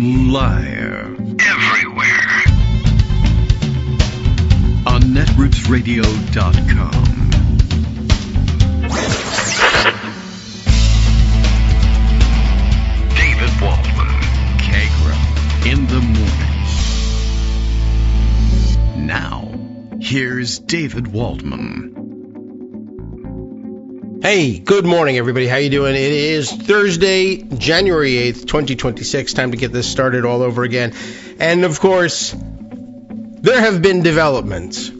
Live. Everywhere. On netrootsradio.com. David Waldman. Kagro. In the morning. Now, here's David Waldman. Hey, good morning, everybody. How you doing? It is Thursday, January 8th, 2026. Time to get this started all over again. And, of course, there have been developments.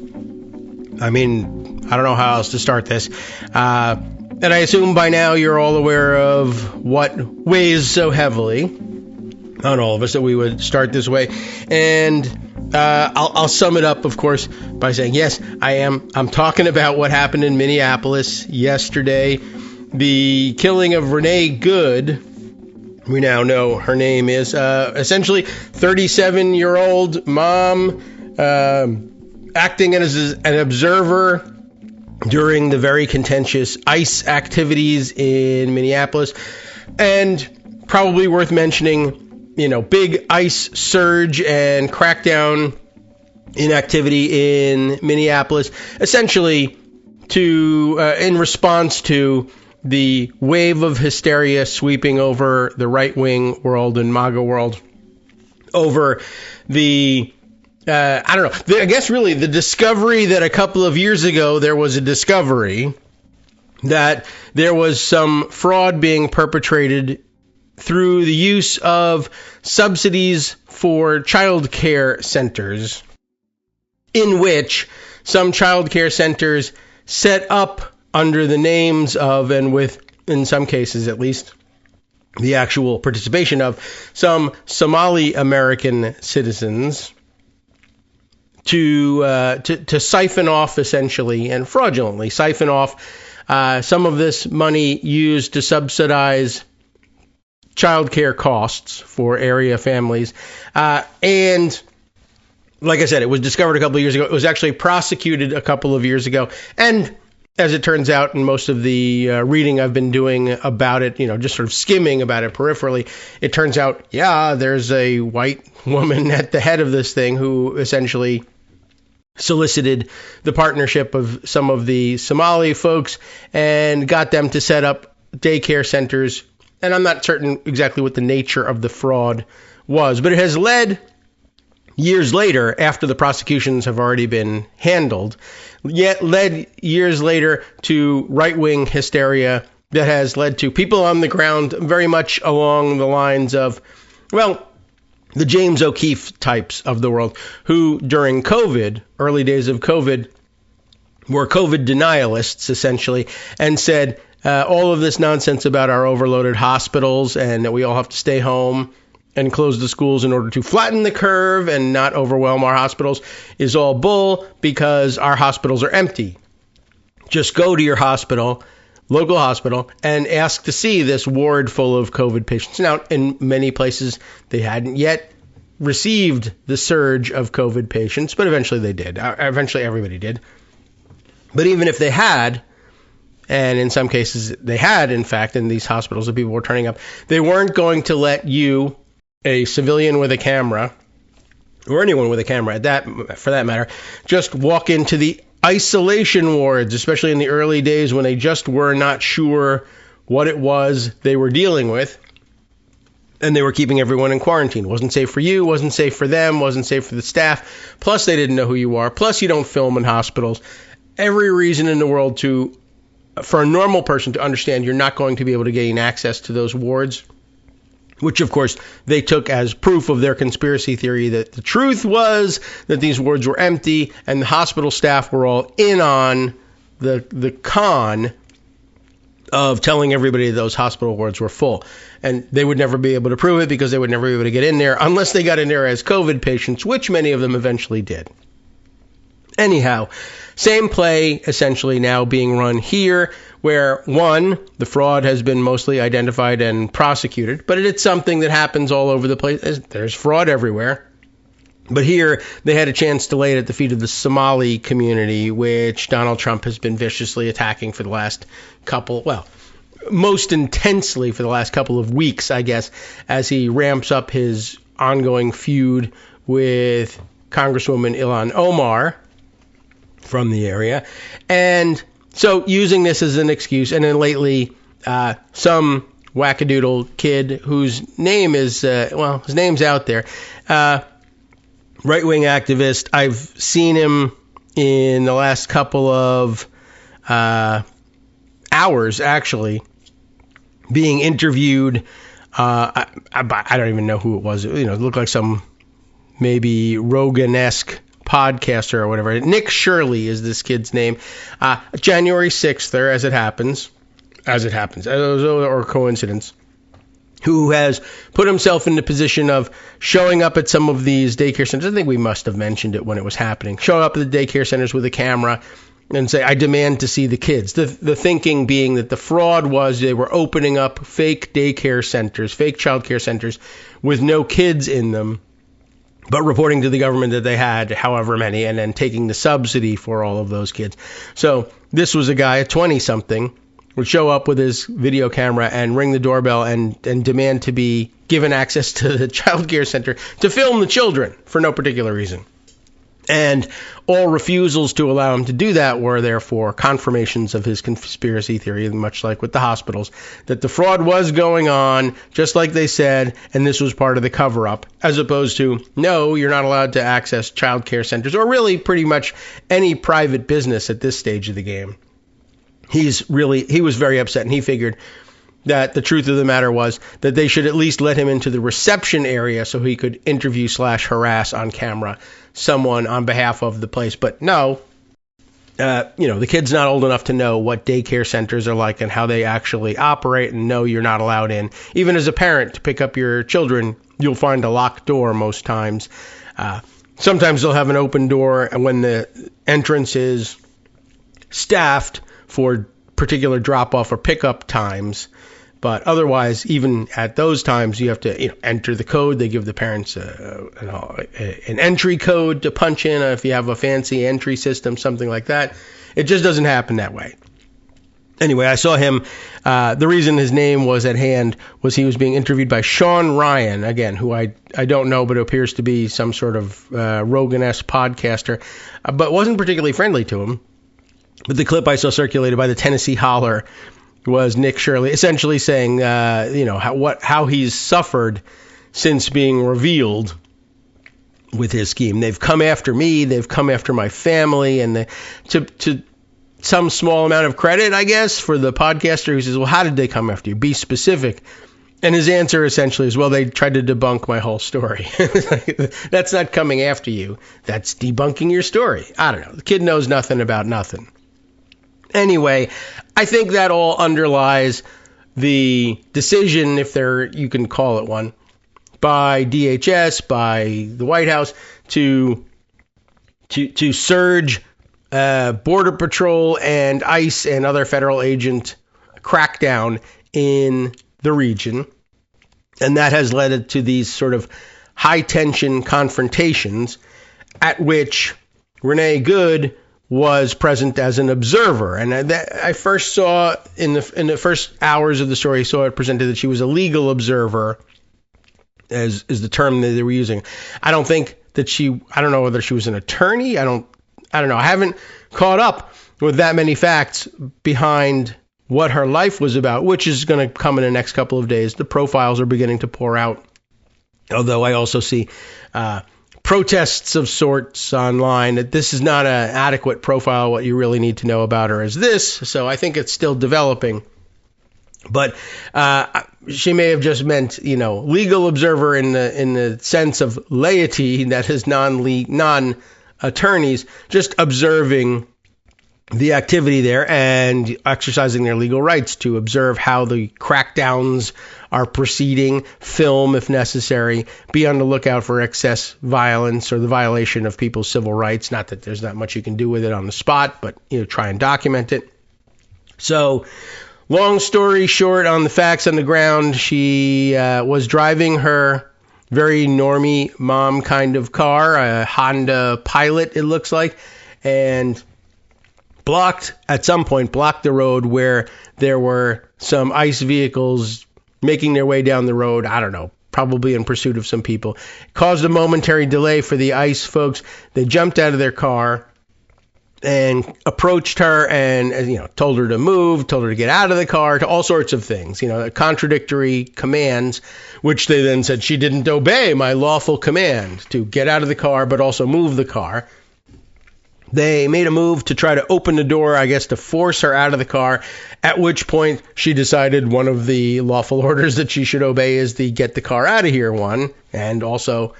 I mean, I don't know how else to start this. And I assume by now you're all aware of what weighs so heavily on all of us that we would start this way. And I'll sum it up, of course, by saying, yes, I'm talking about what happened in Minneapolis yesterday. The killing of Renee Good. We now know her name is essentially 37-year-old mom acting as an observer during the very contentious ICE activities in Minneapolis. And probably worth mentioning, big ICE surge and crackdown in activity in Minneapolis, essentially in response to the wave of hysteria sweeping over the right-wing world and MAGA world, over the, I guess really the discovery that a couple of years ago there was a discovery that there was some fraud being perpetrated through the use of subsidies for child care centers, in which some child care centers set up under the names of, and with, in some cases at least, the actual participation of some Somali American citizens to siphon off, essentially, and fraudulently siphon off some of this money used to subsidize child care costs for area families. And like I said, it was discovered a couple of years ago. It was actually prosecuted a couple of years ago. And as it turns out, in most of the reading I've been doing about it, just sort of skimming about it peripherally, it turns out, there's a white woman at the head of this thing who essentially solicited the partnership of some of the Somali folks and got them to set up daycare centers. And I'm not certain exactly what the nature of the fraud was, but it has led years later, after the prosecutions have already been handled, led years later to right-wing hysteria that has led to people on the ground very much along the lines of, the James O'Keefe types of the world, who during COVID, early days of COVID, were COVID denialists, essentially, and said, all of this nonsense about our overloaded hospitals and that we all have to stay home and close the schools in order to flatten the curve and not overwhelm our hospitals is all bull because our hospitals are empty. Just go to your hospital, local hospital, and ask to see this ward full of COVID patients. Now, in many places, they hadn't yet received the surge of COVID patients, but eventually they did. Eventually everybody did. But even if they had, and in some cases they had, in fact, in these hospitals that people were turning up, they weren't going to let you, a civilian with a camera, or anyone with a camera for that matter, just walk into the isolation wards, especially in the early days when they just were not sure what it was they were dealing with. And they were keeping everyone in quarantine. It wasn't safe for you, wasn't safe for them, wasn't safe for the staff. Plus, they didn't know who you are. Plus, you don't film in hospitals. Every reason in the world for a normal person to understand you're not going to be able to gain access to those wards, which, of course, they took as proof of their conspiracy theory that the truth was that these wards were empty and the hospital staff were all in on the con of telling everybody those hospital wards were full. And they would never be able to prove it because they would never be able to get in there unless they got in there as COVID patients, which many of them eventually did. Anyhow, same play essentially now being run here, where, one, the fraud has been mostly identified and prosecuted, but it's something that happens all over the place. There's fraud everywhere. But here, they had a chance to lay it at the feet of the Somali community, which Donald Trump has been viciously attacking for the last most intensely for the last couple of weeks, I guess, as he ramps up his ongoing feud with Congresswoman Ilhan Omar from the area. And so using this as an excuse, and then lately some wackadoodle kid whose name is, his name's out there, right-wing activist. I've seen him in the last couple of hours, actually, being interviewed. I don't even know who it was. It looked like some maybe Rogan-esque podcaster or whatever. Nick Shirley is this kid's name. January 6th, as it happens, or coincidence, who has put himself in the position of showing up at some of these daycare centers. I think we must have mentioned it when it was happening. Show up at the daycare centers with a camera and say, I demand to see the kids. The thinking being that the fraud was they were opening up fake daycare centers, fake child care centers with no kids in them, but reporting to the government that they had however many, and then taking the subsidy for all of those kids. So this was a guy, a 20-something, would show up with his video camera and ring the doorbell and demand to be given access to the child care center to film the children for no particular reason. And all refusals to allow him to do that were therefore confirmations of his conspiracy theory, much like with the hospitals, that the fraud was going on, just like they said, and this was part of the cover-up, as opposed to, no, you're not allowed to access child care centers, or really pretty much any private business at this stage of the game. He was very upset, and he figured that the truth of the matter was that they should at least let him into the reception area so he could interview/harass on camera someone on behalf of the place. But no, the kid's not old enough to know what daycare centers are like and how they actually operate, and no, you're not allowed in. Even as a parent, to pick up your children, you'll find a locked door most times. Sometimes they'll have an open door, and when the entrance is staffed for particular drop-off or pickup times. But otherwise, even at those times, you have to enter the code. They give the parents an entry code to punch in if you have a fancy entry system, something like that. It just doesn't happen that way. Anyway, I saw him. The reason his name was at hand was he was being interviewed by Sean Ryan, again, who I don't know, but appears to be some sort of Rogan-esque podcaster, but wasn't particularly friendly to him. But the clip I saw circulated by the Tennessee Holler was Nick Shirley essentially saying, how he's suffered since being revealed with his scheme. They've come after me, they've come after my family, and to some small amount of credit, I guess, for the podcaster who says, well, how did they come after you? Be specific. And his answer essentially is, well, they tried to debunk my whole story. That's not coming after you. That's debunking your story. I don't know. The kid knows nothing about nothing. Anyway, I think that all underlies the decision, if you can call it one, by DHS, by the White House, to surge Border Patrol and ICE and other federal agent crackdown in the region. And that has led to these sort of high-tension confrontations at which Renee Good was present as an observer. And I first saw in the first hours of the story, saw it presented that she was a legal observer, as is the term that they were using. I don't know whether she was an attorney. I don't know. I haven't caught up with that many facts behind what her life was about, which is going to come in the next couple of days. The profiles are beginning to pour out, although I also see protests of sorts online that this is not an adequate profile. What you really need to know about her is this. So I think it's still developing. But she may have just meant, legal observer in the sense of laity, that is non-attorneys, just observing the activity there and exercising their legal rights to observe how the crackdowns are proceeding, film if necessary, be on the lookout for excess violence or the violation of people's civil rights. Not that there's not much you can do with it on the spot, but try and document it. So, long story short, on the facts on the ground, she was driving her very normie mom kind of car, a Honda Pilot, it looks like, and at some point blocked the road where there were some ICE vehicles making their way down the road, I don't know, probably in pursuit of some people. It caused a momentary delay for the ICE folks. They jumped out of their car and approached her and, told her to move, told her to get out of the car, to all sorts of things, contradictory commands, which they then said she didn't obey my lawful command to get out of the car, but also move the car. They made a move to try to open the door, I guess, to force her out of the car, at which point she decided one of the lawful orders that she should obey is the get the car out of here one, and also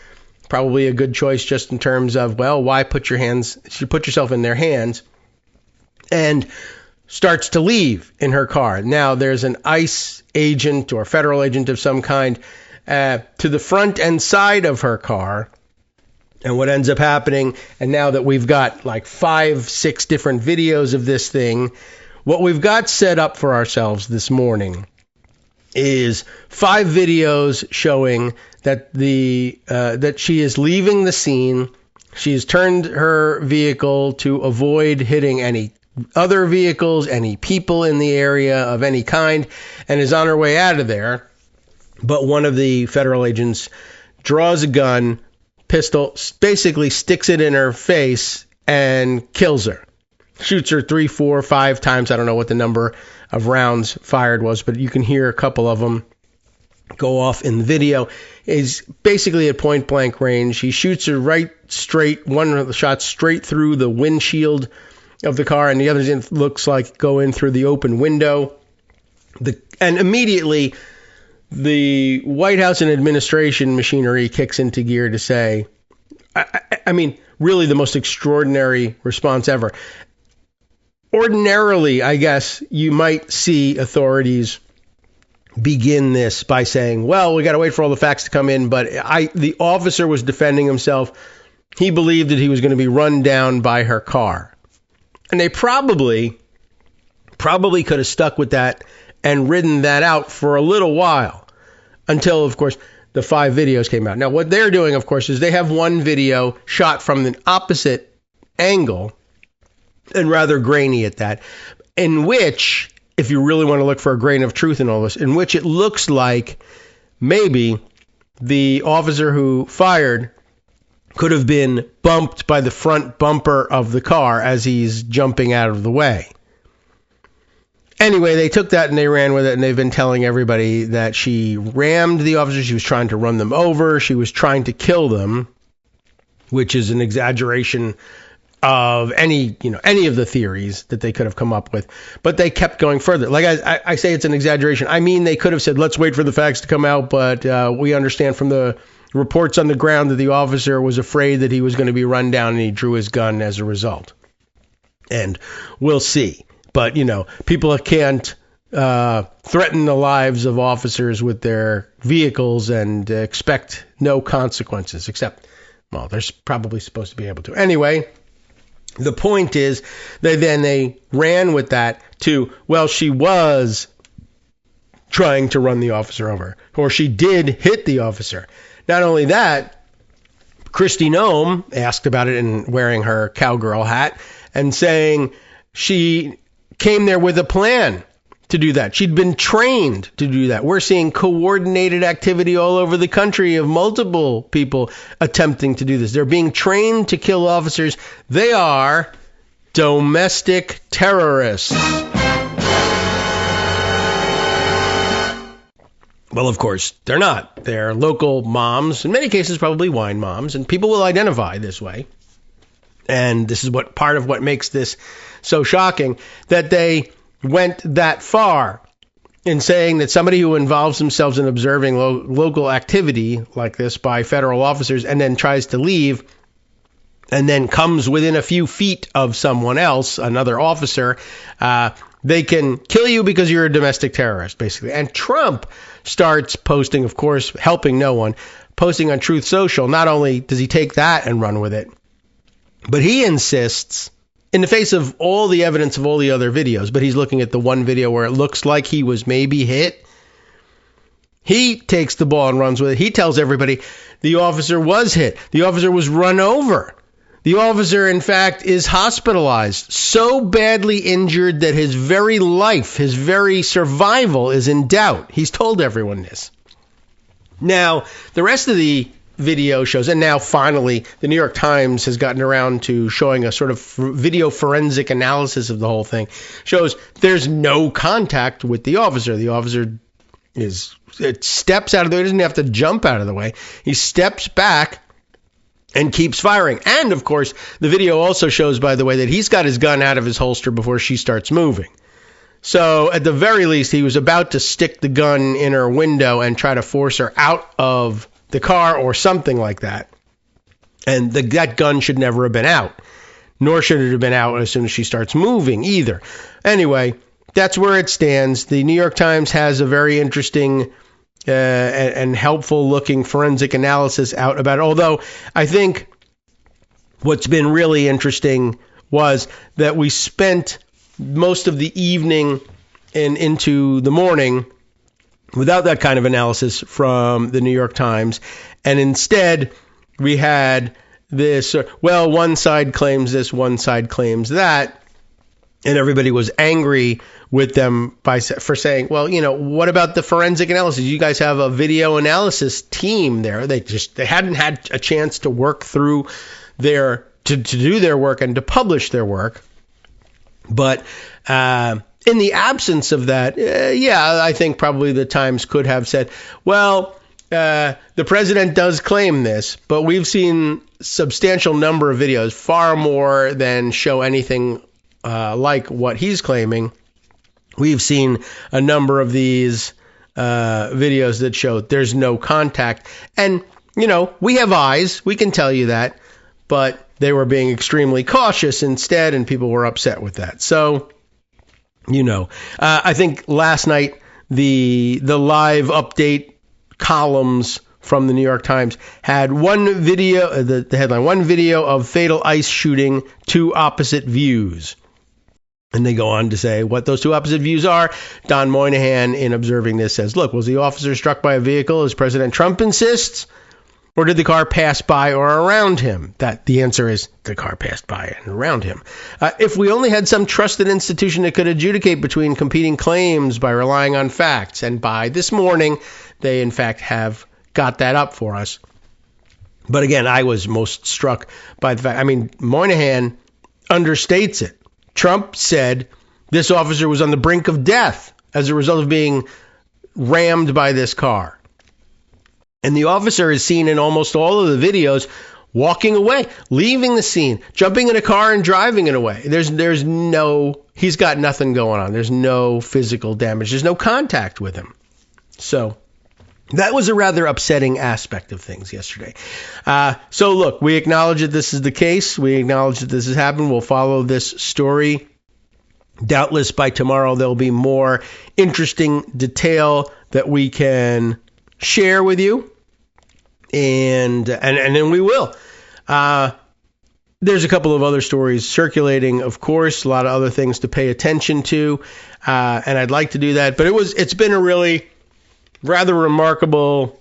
probably a good choice just in terms of, well, why put yourself in their hands, and starts to leave in her car. Now there's an ICE agent or federal agent of some kind to the front and side of her car. And what ends up happening, and now that we've got like 5-6 different videos of this thing, what we've got set up for ourselves this morning is 5 videos showing that that she is leaving the scene. She's turned her vehicle to avoid hitting any other vehicles, any people in the area of any kind, and is on her way out of there. But one of the federal agents draws a gun, pistol, basically sticks it in her face and kills her. Shoots her 3, 4, 5 times. I don't know what the number of rounds fired was, but you can hear a couple of them go off in the video. Is basically at point blank range. He shoots her one of the shots straight through the windshield of the car, and the other looks like go in through the open window. And immediately the White House and administration machinery kicks into gear to say, I mean, really the most extraordinary response ever. Ordinarily, I guess, you might see authorities begin this by saying, well, we got to wait for all the facts to come in, but the officer was defending himself. He believed that he was going to be run down by her car. And they probably could have stuck with that and ridden that out for a little while until, of course, the 5 videos came out. Now, what they're doing, of course, is they have one video shot from the opposite angle and rather grainy at that, in which, if you really want to look for a grain of truth in all this, in which it looks like maybe the officer who fired could have been bumped by the front bumper of the car as he's jumping out of the way. Anyway, they took that and they ran with it, and they've been telling everybody that she rammed the officers. She was trying to run them over. She was trying to kill them, which is an exaggeration of any of the theories that they could have come up with. But they kept going further. Like I say, it's an exaggeration. I mean, they could have said, let's wait for the facts to come out, but we understand from the reports on the ground that the officer was afraid that he was going to be run down and he drew his gun as a result. And we'll see. But, people can't threaten the lives of officers with their vehicles and expect no consequences, except, well, they're probably supposed to be able to. Anyway, the point is they ran with that to, well, she was trying to run the officer over, or she did hit the officer. Not only that, Kristi Noem asked about it and wearing her cowgirl hat and saying she came there with a plan to do that. She'd been trained to do that. We're seeing coordinated activity all over the country of multiple people attempting to do this. They're being trained to kill officers. They are domestic terrorists. Well, of course, they're not. They're local moms, in many cases probably wine moms, and people will identify this way. And this is part of what makes this so shocking, that they went that far in saying that somebody who involves themselves in observing local activity like this by federal officers and then tries to leave and then comes within a few feet of someone else, another officer, they can kill you because you're a domestic terrorist, basically. And Trump starts posting, of course, helping no one, posting on Truth Social. Not only does he take that and run with it, but he insists, in the face of all the evidence of all the other videos, but he's looking at the one video where it looks like he was maybe hit. He takes the ball and runs with it. He tells everybody the officer was hit. The officer was run over. The officer, in fact, is hospitalized, so badly injured that his very life, his very survival is in doubt. He's told everyone this. Now, the rest of the video shows, and now finally the New York Times has gotten around to showing a sort of video forensic analysis of the whole thing, shows there's no contact with the officer. The officer steps out of the way. He doesn't have to jump out of the way. He steps back and keeps firing. And, of course, the video also shows, by the way, that he's got his gun out of his holster before she starts moving. So, at the very least, he was about to stick the gun in her window and try to force her out of the car or something like that. And that gun should never have been out, nor should it have been out as soon as she starts moving either. Anyway, that's where it stands. The New York Times has a very interesting and helpful looking forensic analysis out about it. Although I think what's been really interesting was that we spent most of the evening and into the morning without that kind of analysis from the New York Times. And instead, we had this, well, one side claims this, one side claims that. And everybody was angry with them for saying, well, what about the forensic analysis? You guys have a video analysis team there. They hadn't had a chance to work through to do their work and to publish their work. But in the absence of that, I think probably the Times could have said, well, the president does claim this, but we've seen substantial number of videos, far more than show anything like what he's claiming. We've seen a number of these videos that show there's no contact. And, we have eyes. We can tell you that. But they were being extremely cautious instead, and people were upset with that. So, I think last night the live update columns from the New York Times had one video, the headline, one video of fatal ICE shooting, two opposite views. And they go on to say what those two opposite views are. Don Moynihan, in observing this, says, look, was the officer struck by a vehicle, as President Trump insists, or did the car pass by or around him? The answer is the car passed by and around him. If we only had some trusted institution that could adjudicate between competing claims by relying on facts, and by this morning, they in fact have got that up for us. But again, I was most struck by the fact, Moynihan understates it. Trump said this officer was on the brink of death as a result of being rammed by this car. And the officer is seen in almost all of the videos walking away, leaving the scene, jumping in a car and driving it away. He's got nothing going on. There's no physical damage. There's no contact with him. So that was a rather upsetting aspect of things yesterday. So look, we acknowledge that this is the case. We acknowledge that this has happened. We'll follow this story. Doubtless by tomorrow there'll be more interesting detail that we can share with you. And then we will. There's a couple of other stories circulating, of course, a lot of other things to pay attention to. And I'd like to do that. But it's been a really rather remarkable,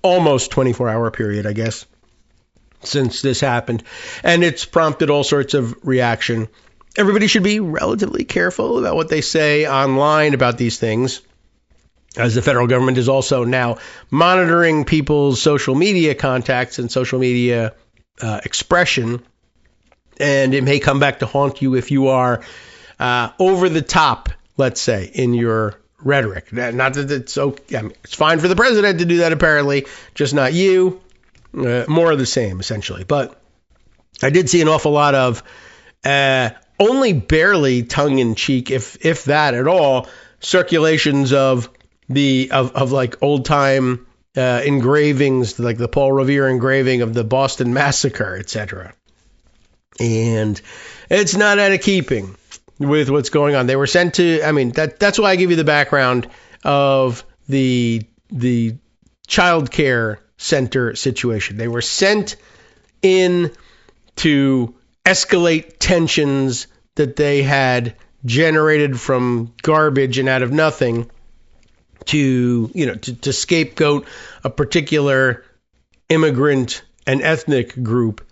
almost 24-hour period, I guess, since this happened. And it's prompted all sorts of reaction. Everybody should be relatively careful about what they say online about these things, as the federal government is also now monitoring people's social media contacts and social media expression. And it may come back to haunt you if you are over the top, let's say, in your rhetoric. Not that it's okay. It's fine for the president to do that, apparently, just not you. More of the same, essentially. But I did see an awful lot of only barely tongue-in-cheek, if that at all, circulations of like old-time engravings, like the Paul Revere engraving of the Boston Massacre, etc. And it's not out of keeping with what's going on. They were sent to, that's why I give you the background of the child care center situation. They were sent in to escalate tensions that they had generated from garbage and out of nothing to scapegoat a particular immigrant and ethnic group.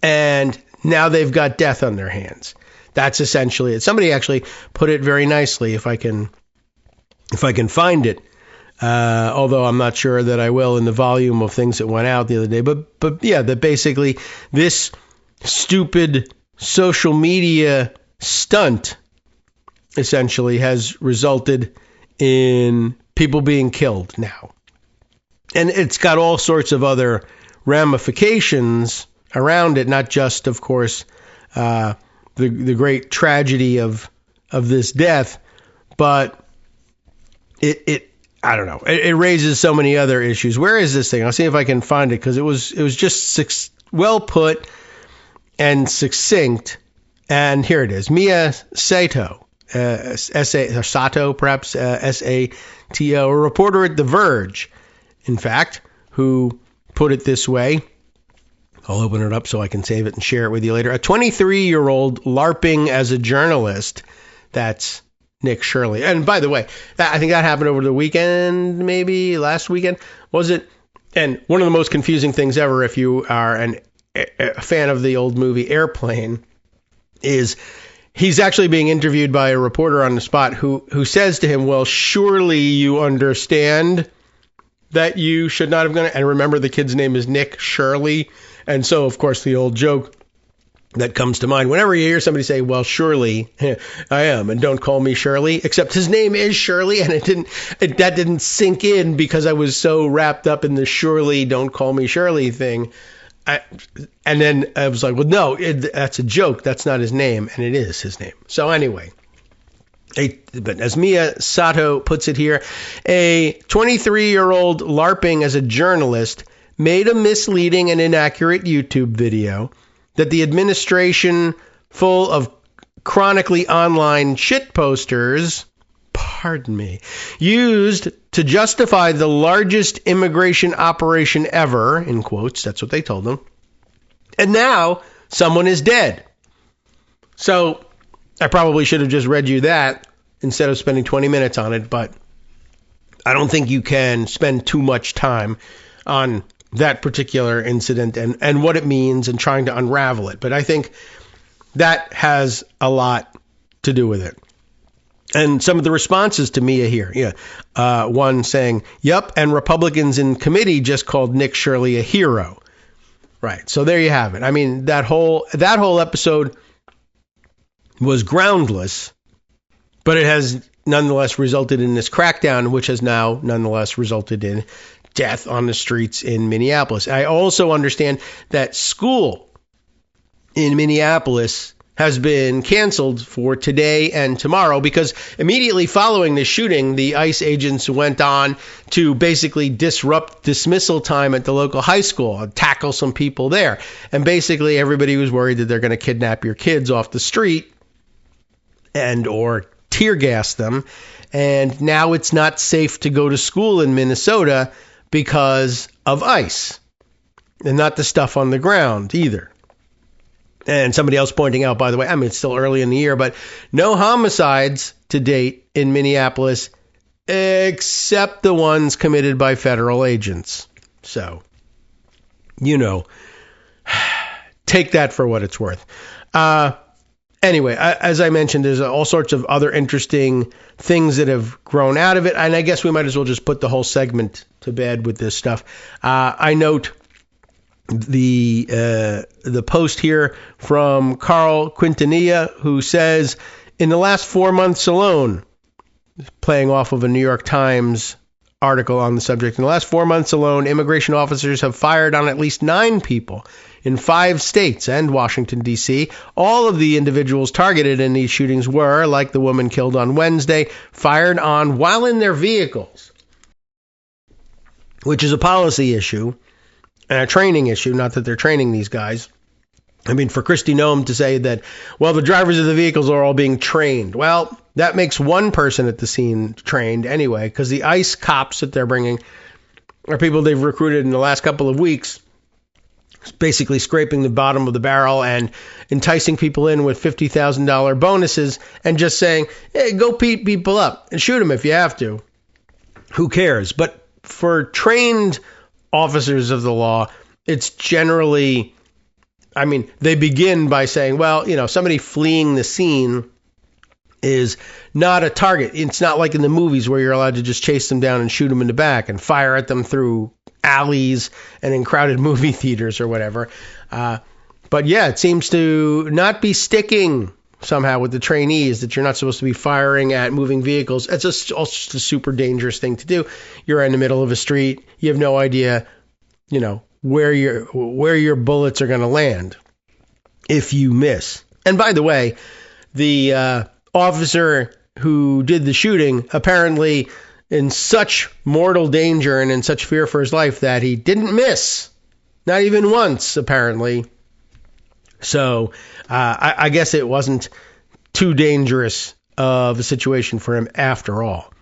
And now they've got death on their hands. That's essentially it. Somebody actually put it very nicely, if I can find it. although I'm not sure that I will in the volume of things that went out the other day. But yeah, that basically this stupid social media stunt essentially has resulted in people being killed now. And it's got all sorts of other ramifications around it, not just, of course, the great tragedy of this death, but it I don't know. It raises so many other issues. Where is this thing? I'll see if I can find it, because it was just well put and succinct. And here it is. Mia Sato, Sato, perhaps, S-A-T-O, a reporter at The Verge, in fact, who put it this way. I'll open it up so I can save it and share it with you later. A 23-year-old LARPing as a journalist. That's Nick Shirley. And by the way, I think that happened over the weekend, maybe last weekend, was it? And one of the most confusing things ever, if you are a fan of the old movie Airplane, is he's actually being interviewed by a reporter on the spot who says to him, well, surely you understand that you should not have gone. And remember, the kid's name is Nick Shirley. And so, of course, the old joke that comes to mind whenever you hear somebody say, well, surely I am, and don't call me Shirley, except his name is Shirley, and that didn't sink in because I was so wrapped up in the surely don't call me Shirley thing. And then I was like, well, no, that's a joke. That's not his name. And it is his name. So anyway, but as Mia Sato puts it here, a 23-year-old LARPing as a journalist made a misleading and inaccurate YouTube video that the administration, full of chronically online shit posters, used to justify the largest immigration operation ever, in quotes, that's what they told them. And now someone is dead. So I probably should have just read you that instead of spending 20 minutes on it, but I don't think you can spend too much time on that particular incident and what it means and trying to unravel it. But I think that has a lot to do with it. And some of the responses to Mia here, one saying, yep, and Republicans in committee just called Nick Shirley a hero. Right. So there you have it. I mean, that whole episode was groundless, but it has nonetheless resulted in this crackdown, which has now nonetheless resulted in death on the streets in Minneapolis. I also understand that school in Minneapolis has been canceled for today and tomorrow because immediately following the shooting, the ICE agents went on to basically disrupt dismissal time at the local high school and tackle some people there. And basically everybody was worried that they're going to kidnap your kids off the street and or tear gas them. And now it's not safe to go to school in Minnesota because of ICE and not the stuff on the ground either. And somebody else pointing out, by the way, I mean, it's still early in the year, but no homicides to date in Minneapolis except the ones committed by federal agents. So, take that for what it's worth. Anyway, as I mentioned, there's all sorts of other interesting things that have grown out of it. And I guess we might as well just put the whole segment to bed with this stuff. I note the post here from Carl Quintanilla, who says, in the last 4 months alone, playing off of a New York Times article on the subject, in the last 4 months alone, immigration officers have fired on at least 9 people in 5 states and Washington, D.C. All of the individuals targeted in these shootings were, like the woman killed on Wednesday, fired on while in their vehicles, which is a policy issue and a training issue. Not that they're training these guys. I mean, for Kristi Noem to say that, well, the drivers of the vehicles are all being trained. Well, that makes one person at the scene trained anyway, because the ICE cops that they're bringing are people they've recruited in the last couple of weeks, basically scraping the bottom of the barrel and enticing people in with $50,000 bonuses and just saying, hey, go beat people up and shoot them if you have to. Who cares? But for trained officers of the law, it's generally, I mean, they begin by saying, well, somebody fleeing the scene is not a target. It's not like in the movies where you're allowed to just chase them down and shoot them in the back and fire at them through alleys and in crowded movie theaters or whatever. But yeah, it seems to not be sticking somehow with the trainees that you're not supposed to be firing at moving vehicles. It's just a super dangerous thing to do. You're in the middle of a street. You have no idea, where your bullets are going to land if you miss. And by the way, the officer who did the shooting apparently in such mortal danger and in such fear for his life that he didn't miss, not even once apparently. So I guess it wasn't too dangerous of a situation for him after all.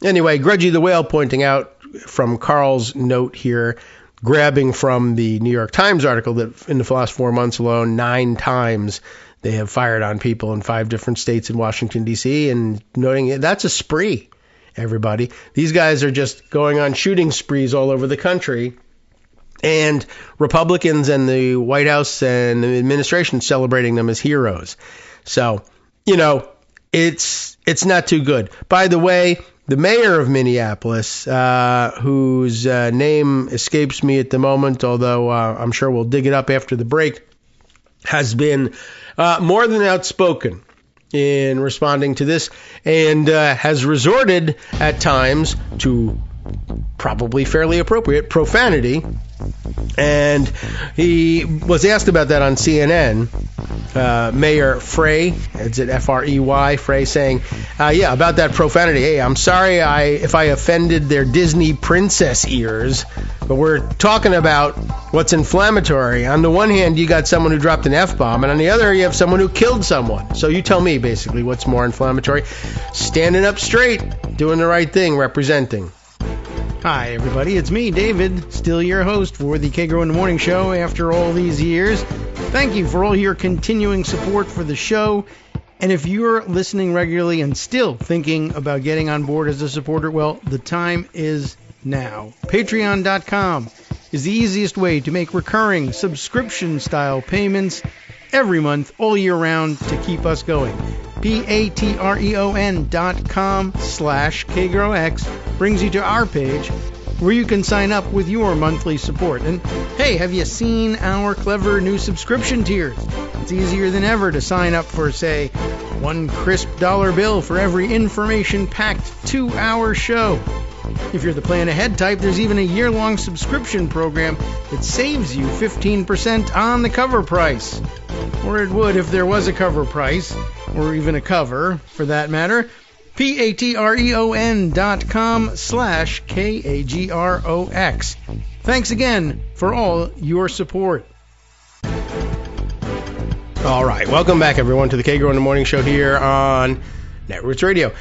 Anyway, Grudgy the Whale pointing out from Carl's note here, grabbing from the New York Times article that in the last 4 months alone, 9 times they have fired on people in 5 different states in Washington, D.C., and noting that's a spree, everybody. These guys are just going on shooting sprees all over the country, and Republicans and the White House and the administration celebrating them as heroes. So, it's not too good. By the way, the mayor of Minneapolis, whose name escapes me at the moment, although I'm sure we'll dig it up after the break, has been more than outspoken in responding to this and has resorted at times to probably fairly appropriate profanity. And he was asked about that on CNN. Mayor Frey, it's at F-R-E-Y, Frey, saying, about that profanity. Hey, I'm sorry if I offended their Disney princess ears, but we're talking about what's inflammatory. On the one hand, you got someone who dropped an F-bomb, and on the other, you have someone who killed someone. So you tell me, basically, what's more inflammatory. Standing up straight, doing the right thing, representing. Hi, everybody. It's me, David, still your host for the Kagro in the Morning Show after all these years. Thank you for all your continuing support for the show. And if you're listening regularly and still thinking about getting on board as a supporter, well, the time is now. Patreon.com is the easiest way to make recurring subscription-style payments every month, all year round, to keep us going. patreon.com/KagroX brings you to our page where you can sign up with your monthly support. And hey, have you seen our clever new subscription tiers? It's easier than ever to sign up for, say, $1 crisp bill for every information-packed 2-hour show. If you're the plan ahead type, there's even a year-long subscription program that saves you 15% on the cover price. Or it would if there was a cover price, or even a cover, for that matter. patreon.com/KAGROX. Thanks again for all your support. All right, welcome back, everyone, to the Kagro in the Morning Show here on Netroots Radio.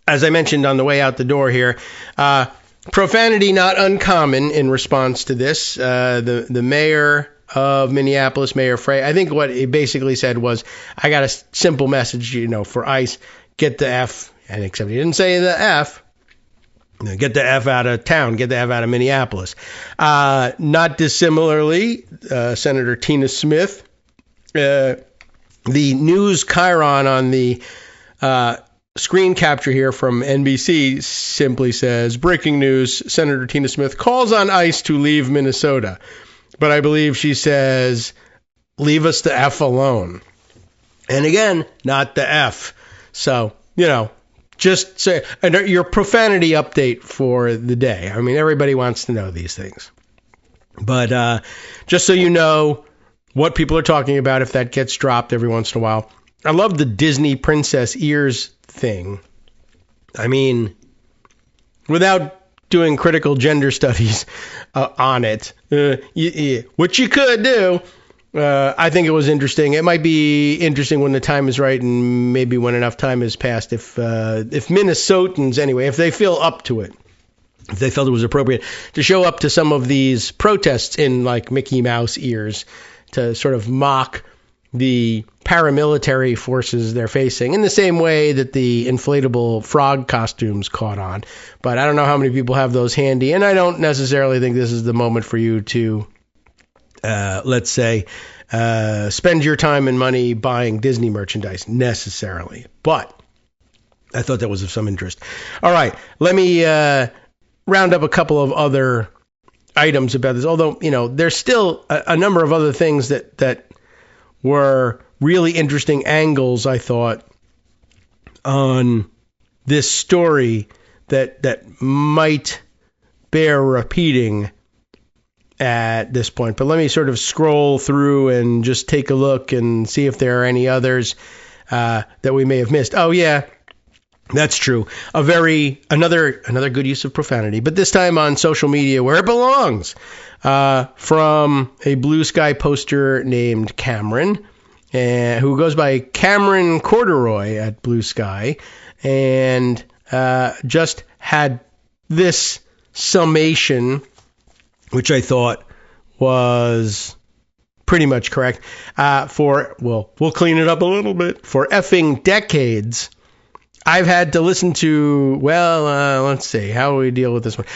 As I mentioned on the way out the door here, profanity not uncommon in response to this. The mayor of Minneapolis, Mayor Frey, I think what he basically said was, I got a simple message, for ICE, get the F, and except he didn't say the F, get the F out of town, get the F out of Minneapolis. Not dissimilarly, Senator Tina Smith, the news chyron on the screen capture here from NBC simply says, breaking news, Senator Tina Smith calls on ICE to leave Minnesota. But I believe she says, leave us the F alone. And again, not the F. So, just say your profanity update for the day. I mean, everybody wants to know these things. But just so you know what people are talking about if that gets dropped every once in a while. I love the Disney princess ears thing. I mean, without doing critical gender studies on it, which you could do, I think it was interesting. It might be interesting when the time is right and maybe when enough time has passed, if Minnesotans, anyway, if they feel up to it, if they felt it was appropriate to show up to some of these protests in like Mickey Mouse ears to sort of mock the paramilitary forces they're facing in the same way that the inflatable frog costumes caught on. But I don't know how many people have those handy, and I don't necessarily think this is the moment for you to let's say, spend your time and money buying Disney merchandise necessarily. But I thought that was of some interest. All right, let me round up a couple of other items about this. Although, there's still a number of other things that were really interesting angles, I thought, on this story that might bear repeating at this point. But let me sort of scroll through and just take a look and see if there are any others that we may have missed. Oh, yeah. That's true. Another good use of profanity, but this time on social media where it belongs, from a Blue Sky poster named Cameron, who goes by Cameron Corduroy at Blue Sky, and just had this summation, which I thought was pretty much correct. We'll clean it up a little bit. For effing decades, I've had to listen to, let's see, how do we deal with this one?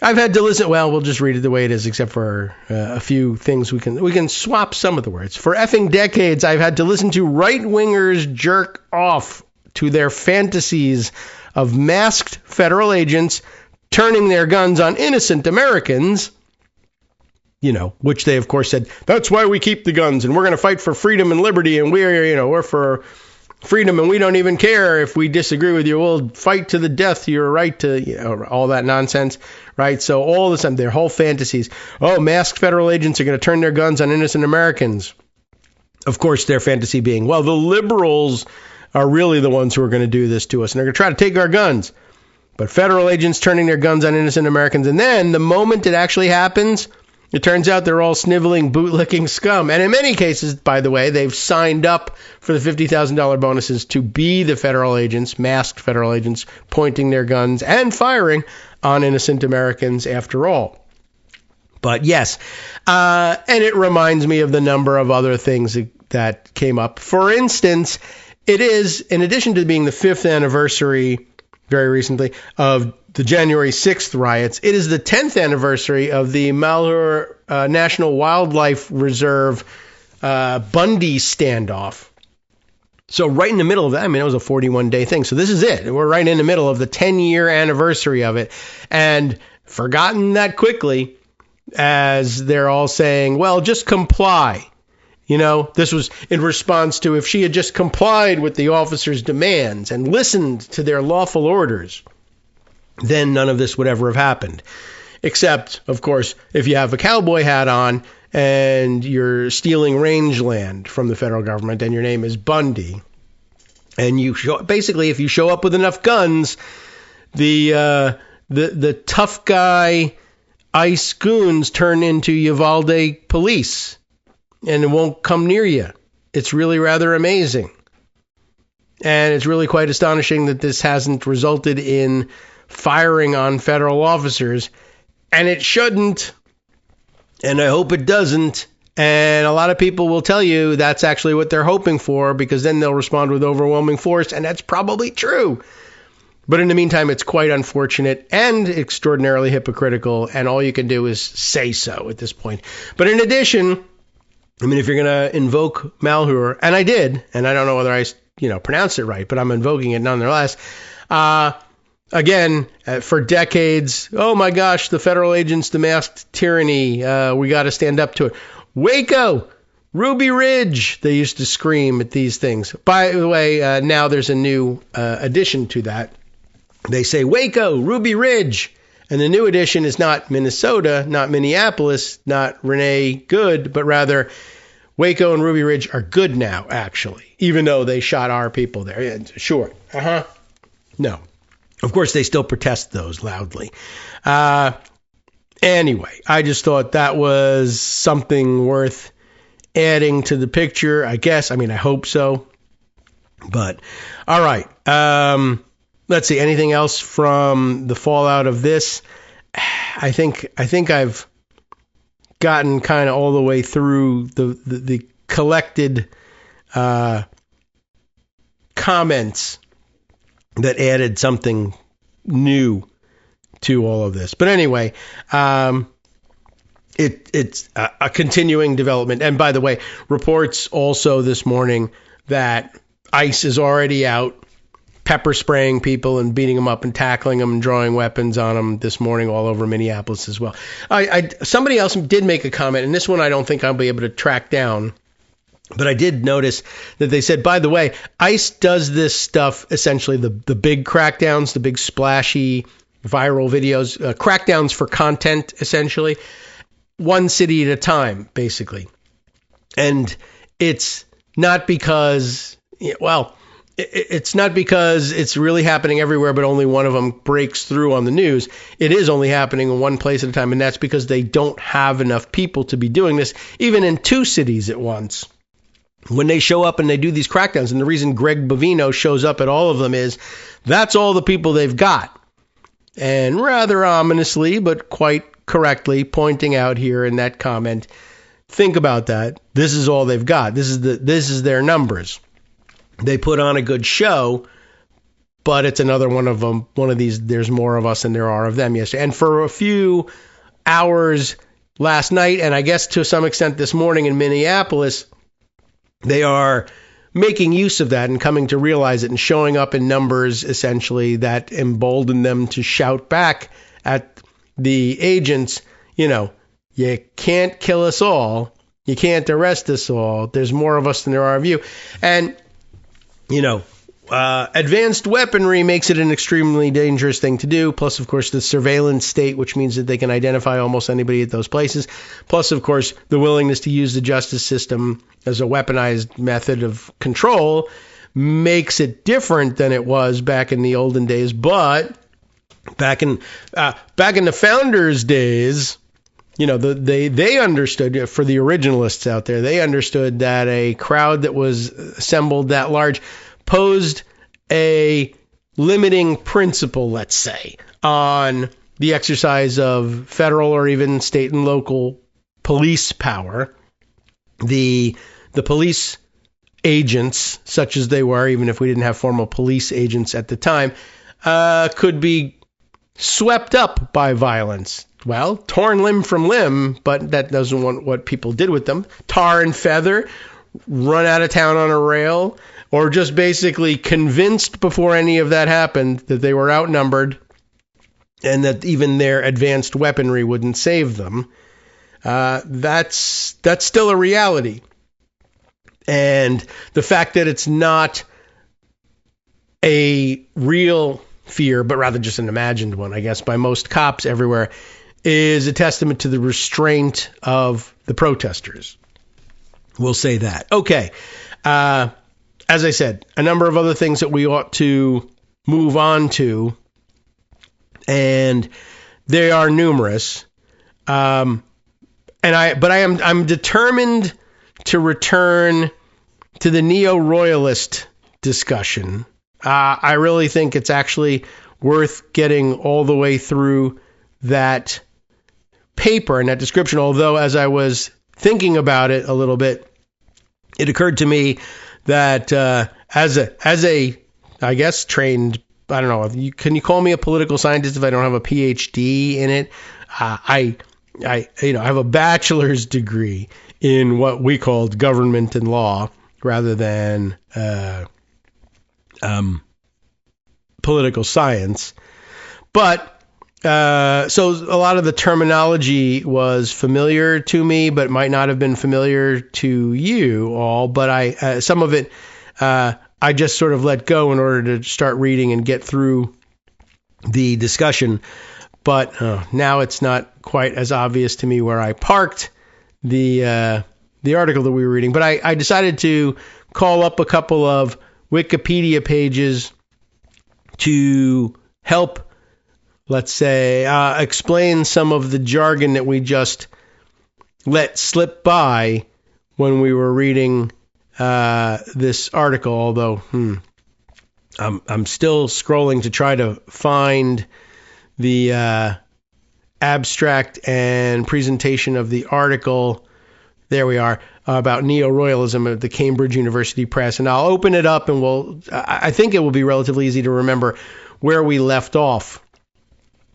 I've had to listen, we'll just read it the way it is, except for a few things we can swap some of the words. For effing decades, I've had to listen to right-wingers jerk off to their fantasies of masked federal agents turning their guns on innocent Americans, which they, of course, said, that's why we keep the guns, and we're going to fight for freedom and liberty, and we're for freedom, and we don't even care if we disagree with you. We'll fight to the death. Your right to, all that nonsense, right? So all of a sudden, their whole fantasies. Oh, masked federal agents are going to turn their guns on innocent Americans. Of course, their fantasy being, the liberals are really the ones who are going to do this to us, and they're going to try to take our guns. But federal agents turning their guns on innocent Americans, and then the moment it actually happens, it turns out they're all sniveling, bootlicking scum. And in many cases, by the way, they've signed up for the $50,000 bonuses to be the federal agents, masked federal agents, pointing their guns and firing on innocent Americans after all. But yes, and it reminds me of the number of other things that came up. For instance, it is, in addition to being the 5th anniversary very recently of the January 6th riots, it is the 10th anniversary of the Malheur National Wildlife Reserve Bundy standoff. So right in the middle of that, it was a 41-day thing. So this is it. We're right in the middle of the 10-year anniversary of it. And forgotten that quickly, as they're all saying, just comply. This was in response to if she had just complied with the officers' demands and listened to their lawful orders, then none of this would ever have happened. Except, of course, if you have a cowboy hat on and you're stealing rangeland from the federal government and your name is Bundy, and basically if you show up with enough guns, the tough guy ICE goons turn into Uvalde police and it won't come near you. It's really rather amazing. And it's really quite astonishing that this hasn't resulted in firing on federal officers, and it shouldn't, and I hope it doesn't. And a lot of people will tell you that's actually what they're hoping for, because then they'll respond with overwhelming force, and that's probably true. But in the meantime, it's quite unfortunate and extraordinarily hypocritical, and all you can do is say so at this point. But in addition, if you're going to invoke Malheur, and I did, and I don't know whether I pronounced it right, but I'm invoking it nonetheless. Again, for decades, oh my gosh, the federal agents, the masked tyranny, we got to stand up to it. Waco, Ruby Ridge, they used to scream at these things. By the way, now there's a new addition to that. They say Waco, Ruby Ridge, and the new addition is not Minnesota, not Minneapolis, not Renee Good, but rather Waco and Ruby Ridge are good now, actually, even though they shot our people there. Yeah, sure. No. Of course, they still protest those loudly. Anyway, I just thought that was something worth adding to the picture, I guess. I hope so. But, all right. Let's see. Anything else from the fallout of this? I think I've gotten kind of all the way through the collected comments that added something new to all of this. But anyway, it's a continuing development. And by the way, reports also this morning that ICE is already out pepper spraying people and beating them up and tackling them and drawing weapons on them this morning all over Minneapolis as well. Somebody else did make a comment, and this one I don't think I'll be able to track down, but I did notice that they said, by the way, ICE does this stuff, essentially the big crackdowns, the big splashy viral videos, crackdowns for content, essentially, one city at a time, basically. And it's not because, it's not because it's really happening everywhere, but only one of them breaks through on the news. It is only happening in one place at a time, and that's because they don't have enough people to be doing this, even in two cities at once. When they show up and they do these crackdowns, and the reason Greg Bovino shows up at all of them is that's all the people they've got. And rather ominously, but quite correctly, pointing out here in that comment, think about that. This is all they've got. This is their numbers. They put on a good show, but it's another one of them. One of these, there's more of us than there are of them yesterday. And for a few hours last night, and I guess to some extent this morning in Minneapolis, they are making use of that and coming to realize it and showing up in numbers, essentially, that embolden them to shout back at the agents, you can't kill us all. You can't arrest us all. There's more of us than there are of you. And, advanced weaponry makes it an extremely dangerous thing to do. Plus, of course, the surveillance state, which means that they can identify almost anybody at those places. Plus, of course, the willingness to use the justice system as a weaponized method of control makes it different than it was back in the olden days. But back in the founders' days, they understood, for the originalists out there, they understood that a crowd that was assembled that large posed a limiting principle, let's say, on the exercise of federal or even state and local police power. The police agents, such as they were, even if we didn't have formal police agents at the time, could be swept up by violence. Well, torn limb from limb, but that doesn't want what people did with them. Tar and feather, run out of town on a rail, or just basically convinced before any of that happened that they were outnumbered and that even their advanced weaponry wouldn't save them. That's still a reality. And the fact that it's not a real fear, but rather just an imagined one, I guess, by most cops everywhere, is a testament to the restraint of the protesters. We'll say that. Okay. As I said, a number of other things that we ought to move on to, and they are numerous. I'm determined to return to the neo-royalist discussion. I really think it's actually worth getting all the way through that paper and that description, although as I was thinking about it a little bit, it occurred to me that as a I guess trained, I don't know, can you call me a political scientist if I don't have a PhD in it? I have a bachelor's degree in what we called government and law rather than political science. But so a lot of the terminology was familiar to me, but might not have been familiar to you all. But some of it I just sort of let go in order to start reading and get through the discussion. But now it's not quite as obvious to me where I parked the article that we were reading. But I decided to call up a couple of Wikipedia pages to help, let's say, explain some of the jargon that we just let slip by when we were reading this article. Although I'm still scrolling to try to find the abstract and presentation of the article. There we are, about neo-royalism at the Cambridge University Press. And I'll open it up and I think it will be relatively easy to remember where we left off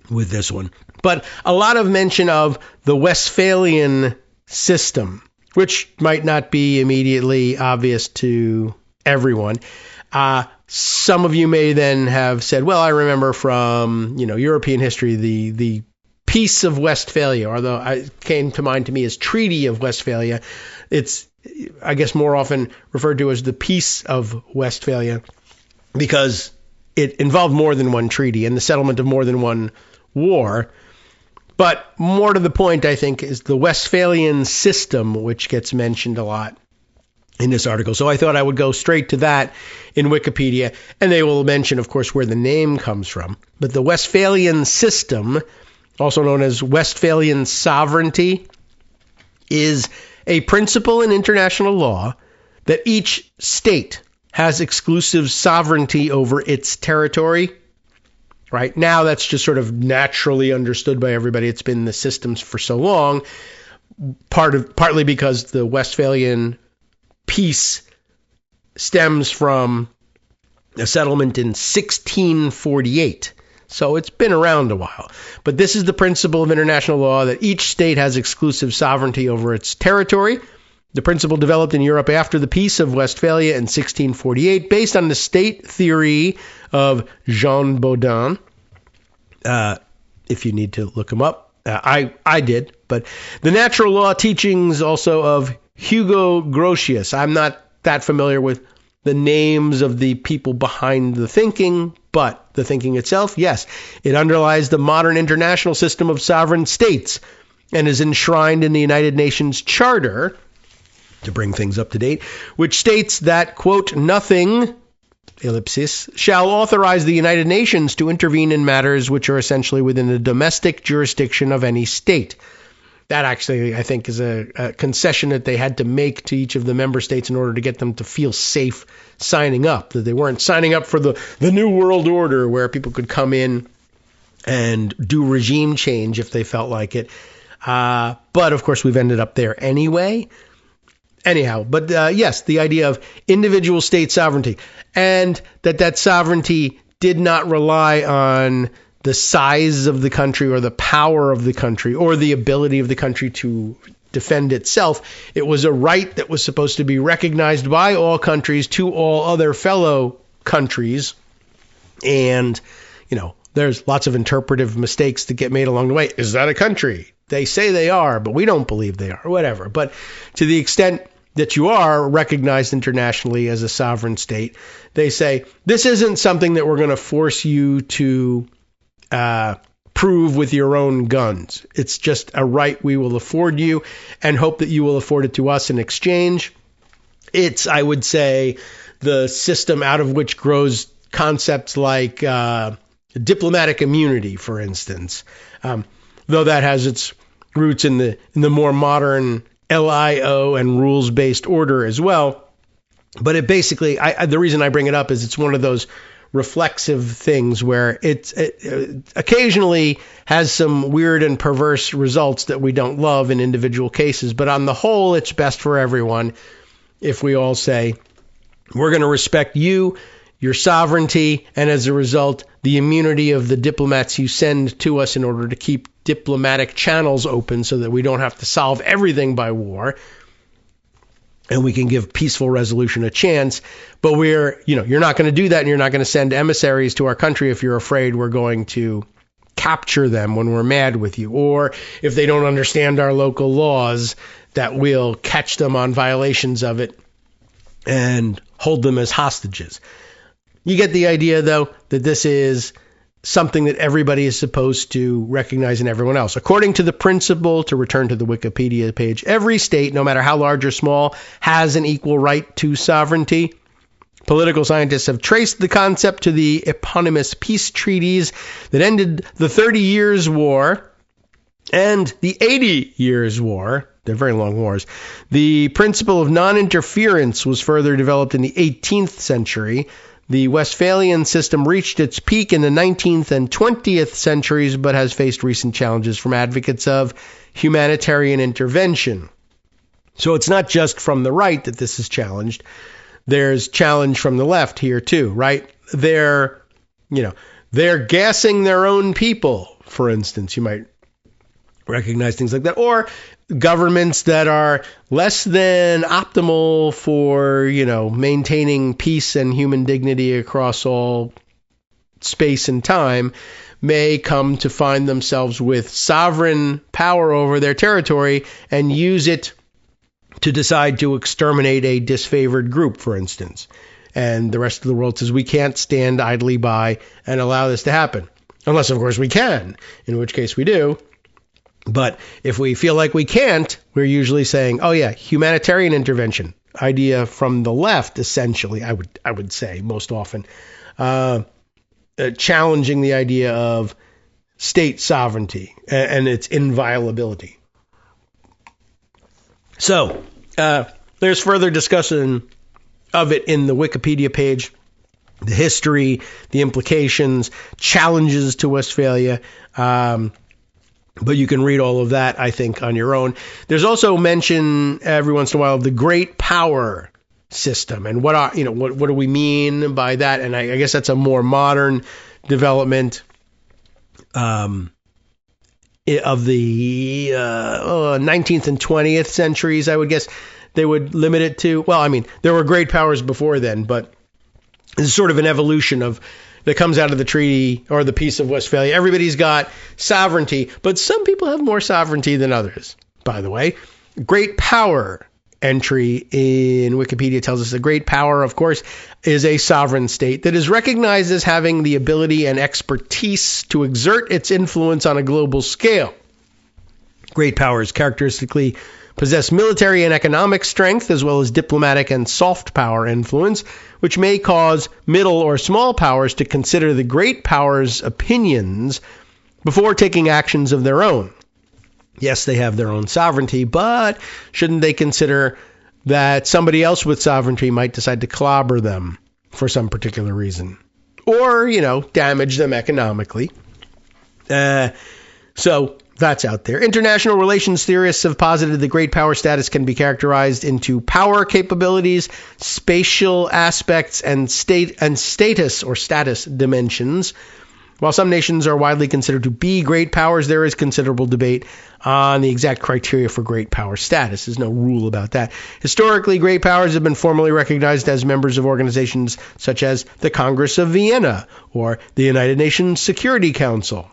with this one. But a lot of mention of the Westphalian system, which might not be immediately obvious to everyone. Some of you may then have said, well, I remember from, European history, the Peace of Westphalia, although it came to mind to me as Treaty of Westphalia. It's, I guess, more often referred to as the Peace of Westphalia because it involved more than one treaty and the settlement of more than one war. But more to the point, I think, is the Westphalian system, which gets mentioned a lot in this article. So I thought I would go straight to that in Wikipedia, and they will mention, of course, where the name comes from. But the Westphalian system, also known as Westphalian sovereignty, is a principle in international law that each state has exclusive sovereignty over its territory. Right now, that's just sort of naturally understood by everybody. It's been the systems for so long, partly because the Westphalian peace stems from a settlement in 1648. So it's been around a while. But this is the principle of international law that each state has exclusive sovereignty over its territory. The principle developed in Europe after the Peace of Westphalia in 1648, based on the state theory of Jean Bodin. If you need to look him up, I did. But the natural law teachings also of Hugo Grotius. I'm not that familiar with the names of the people behind the thinking, but the thinking itself, yes, it underlies the modern international system of sovereign states and is enshrined in the United Nations Charter, to bring things up to date, which states that, quote, nothing, ellipsis, shall authorize the United Nations to intervene in matters which are essentially within the domestic jurisdiction of any state. That actually, I think, is a concession that they had to make to each of the member states in order to get them to feel safe signing up, that they weren't signing up for the New World Order where people could come in and do regime change if they felt like it. But, of course, we've ended up there anyway. Anyhow, but yes, the idea of individual state sovereignty, and that sovereignty did not rely on the size of the country or the power of the country or the ability of the country to defend itself. It was a right that was supposed to be recognized by all countries to all other fellow countries. And, there's lots of interpretive mistakes that get made along the way. Is that a country? They say they are, but we don't believe they are, or whatever. But to the extent that you are recognized internationally as a sovereign state, they say, this isn't something that we're going to force you to prove with your own guns. It's just a right we will afford you and hope that you will afford it to us in exchange. It's, I would say, the system out of which grows concepts like diplomatic immunity, for instance, though that has its roots in the more modern LIO and rules-based order as well. But it basically, the reason I bring it up is it's one of those reflexive things where it occasionally has some weird and perverse results that we don't love in individual cases. But on the whole, it's best for everyone if we all say, we're going to respect you, your sovereignty, and as a result, the immunity of the diplomats you send to us in order to keep diplomatic channels open so that we don't have to solve everything by war. And we can give peaceful resolution a chance. But you're not going to do that, and you're not going to send emissaries to our country if you're afraid we're going to capture them when we're mad with you. Or if they don't understand our local laws, that we'll catch them on violations of it and hold them as hostages. You get the idea, though, that this is something that everybody is supposed to recognize in everyone else. According to the principle, to return to the Wikipedia page, every state, no matter how large or small, has an equal right to sovereignty. Political scientists have traced the concept to the eponymous peace treaties that ended the 30 Years' War and the 80 Years' War. They're very long wars. The principle of non-interference was further developed in the 18th century. The Westphalian system reached its peak in the 19th and 20th centuries, but has faced recent challenges from advocates of humanitarian intervention. So it's not just from the right that this is challenged. There's challenge from the left here too, right? Their they're gassing their own people, for instance. You might recognize things like that. Or governments that are less than optimal for, maintaining peace and human dignity across all space and time may come to find themselves with sovereign power over their territory and use it to decide to exterminate a disfavored group, for instance. And the rest of the world says we can't stand idly by and allow this to happen. Unless, of course, we can, in which case we do. But if we feel like we can't, we're usually saying, oh yeah, humanitarian intervention. Idea from the left, essentially, I would say most often. Challenging the idea of state sovereignty and its inviolability. So, there's further discussion of it in the Wikipedia page, the history, the implications, challenges to Westphalia. But you can read all of that, I think, on your own. There's also mention every once in a while of the great power system and what do we mean by that? And I guess that's a more modern development of the 19th and 20th centuries, I would guess they would limit it to. Well, I mean, there were great powers before then, but it's sort of an evolution that comes out of the treaty or the Peace of Westphalia. Everybody's got sovereignty, but some people have more sovereignty than others, by the way. Great power entry in Wikipedia tells us the great power, of course, is a sovereign state that is recognized as having the ability and expertise to exert its influence on a global scale. Great powers characteristically possess military and economic strength as well as diplomatic and soft power influence, which may cause middle or small powers to consider the great powers' opinions before taking actions of their own. Yes, they have their own sovereignty, but shouldn't they consider that somebody else with sovereignty might decide to clobber them for some particular reason? Or, damage them economically. So that's out there. International relations theorists have posited the great power status can be characterized into power capabilities, spatial aspects, and status dimensions. While some nations are widely considered to be great powers, there is considerable debate on the exact criteria for great power status. There's no rule about that. Historically, great powers have been formally recognized as members of organizations such as the Congress of Vienna or the United Nations Security Council,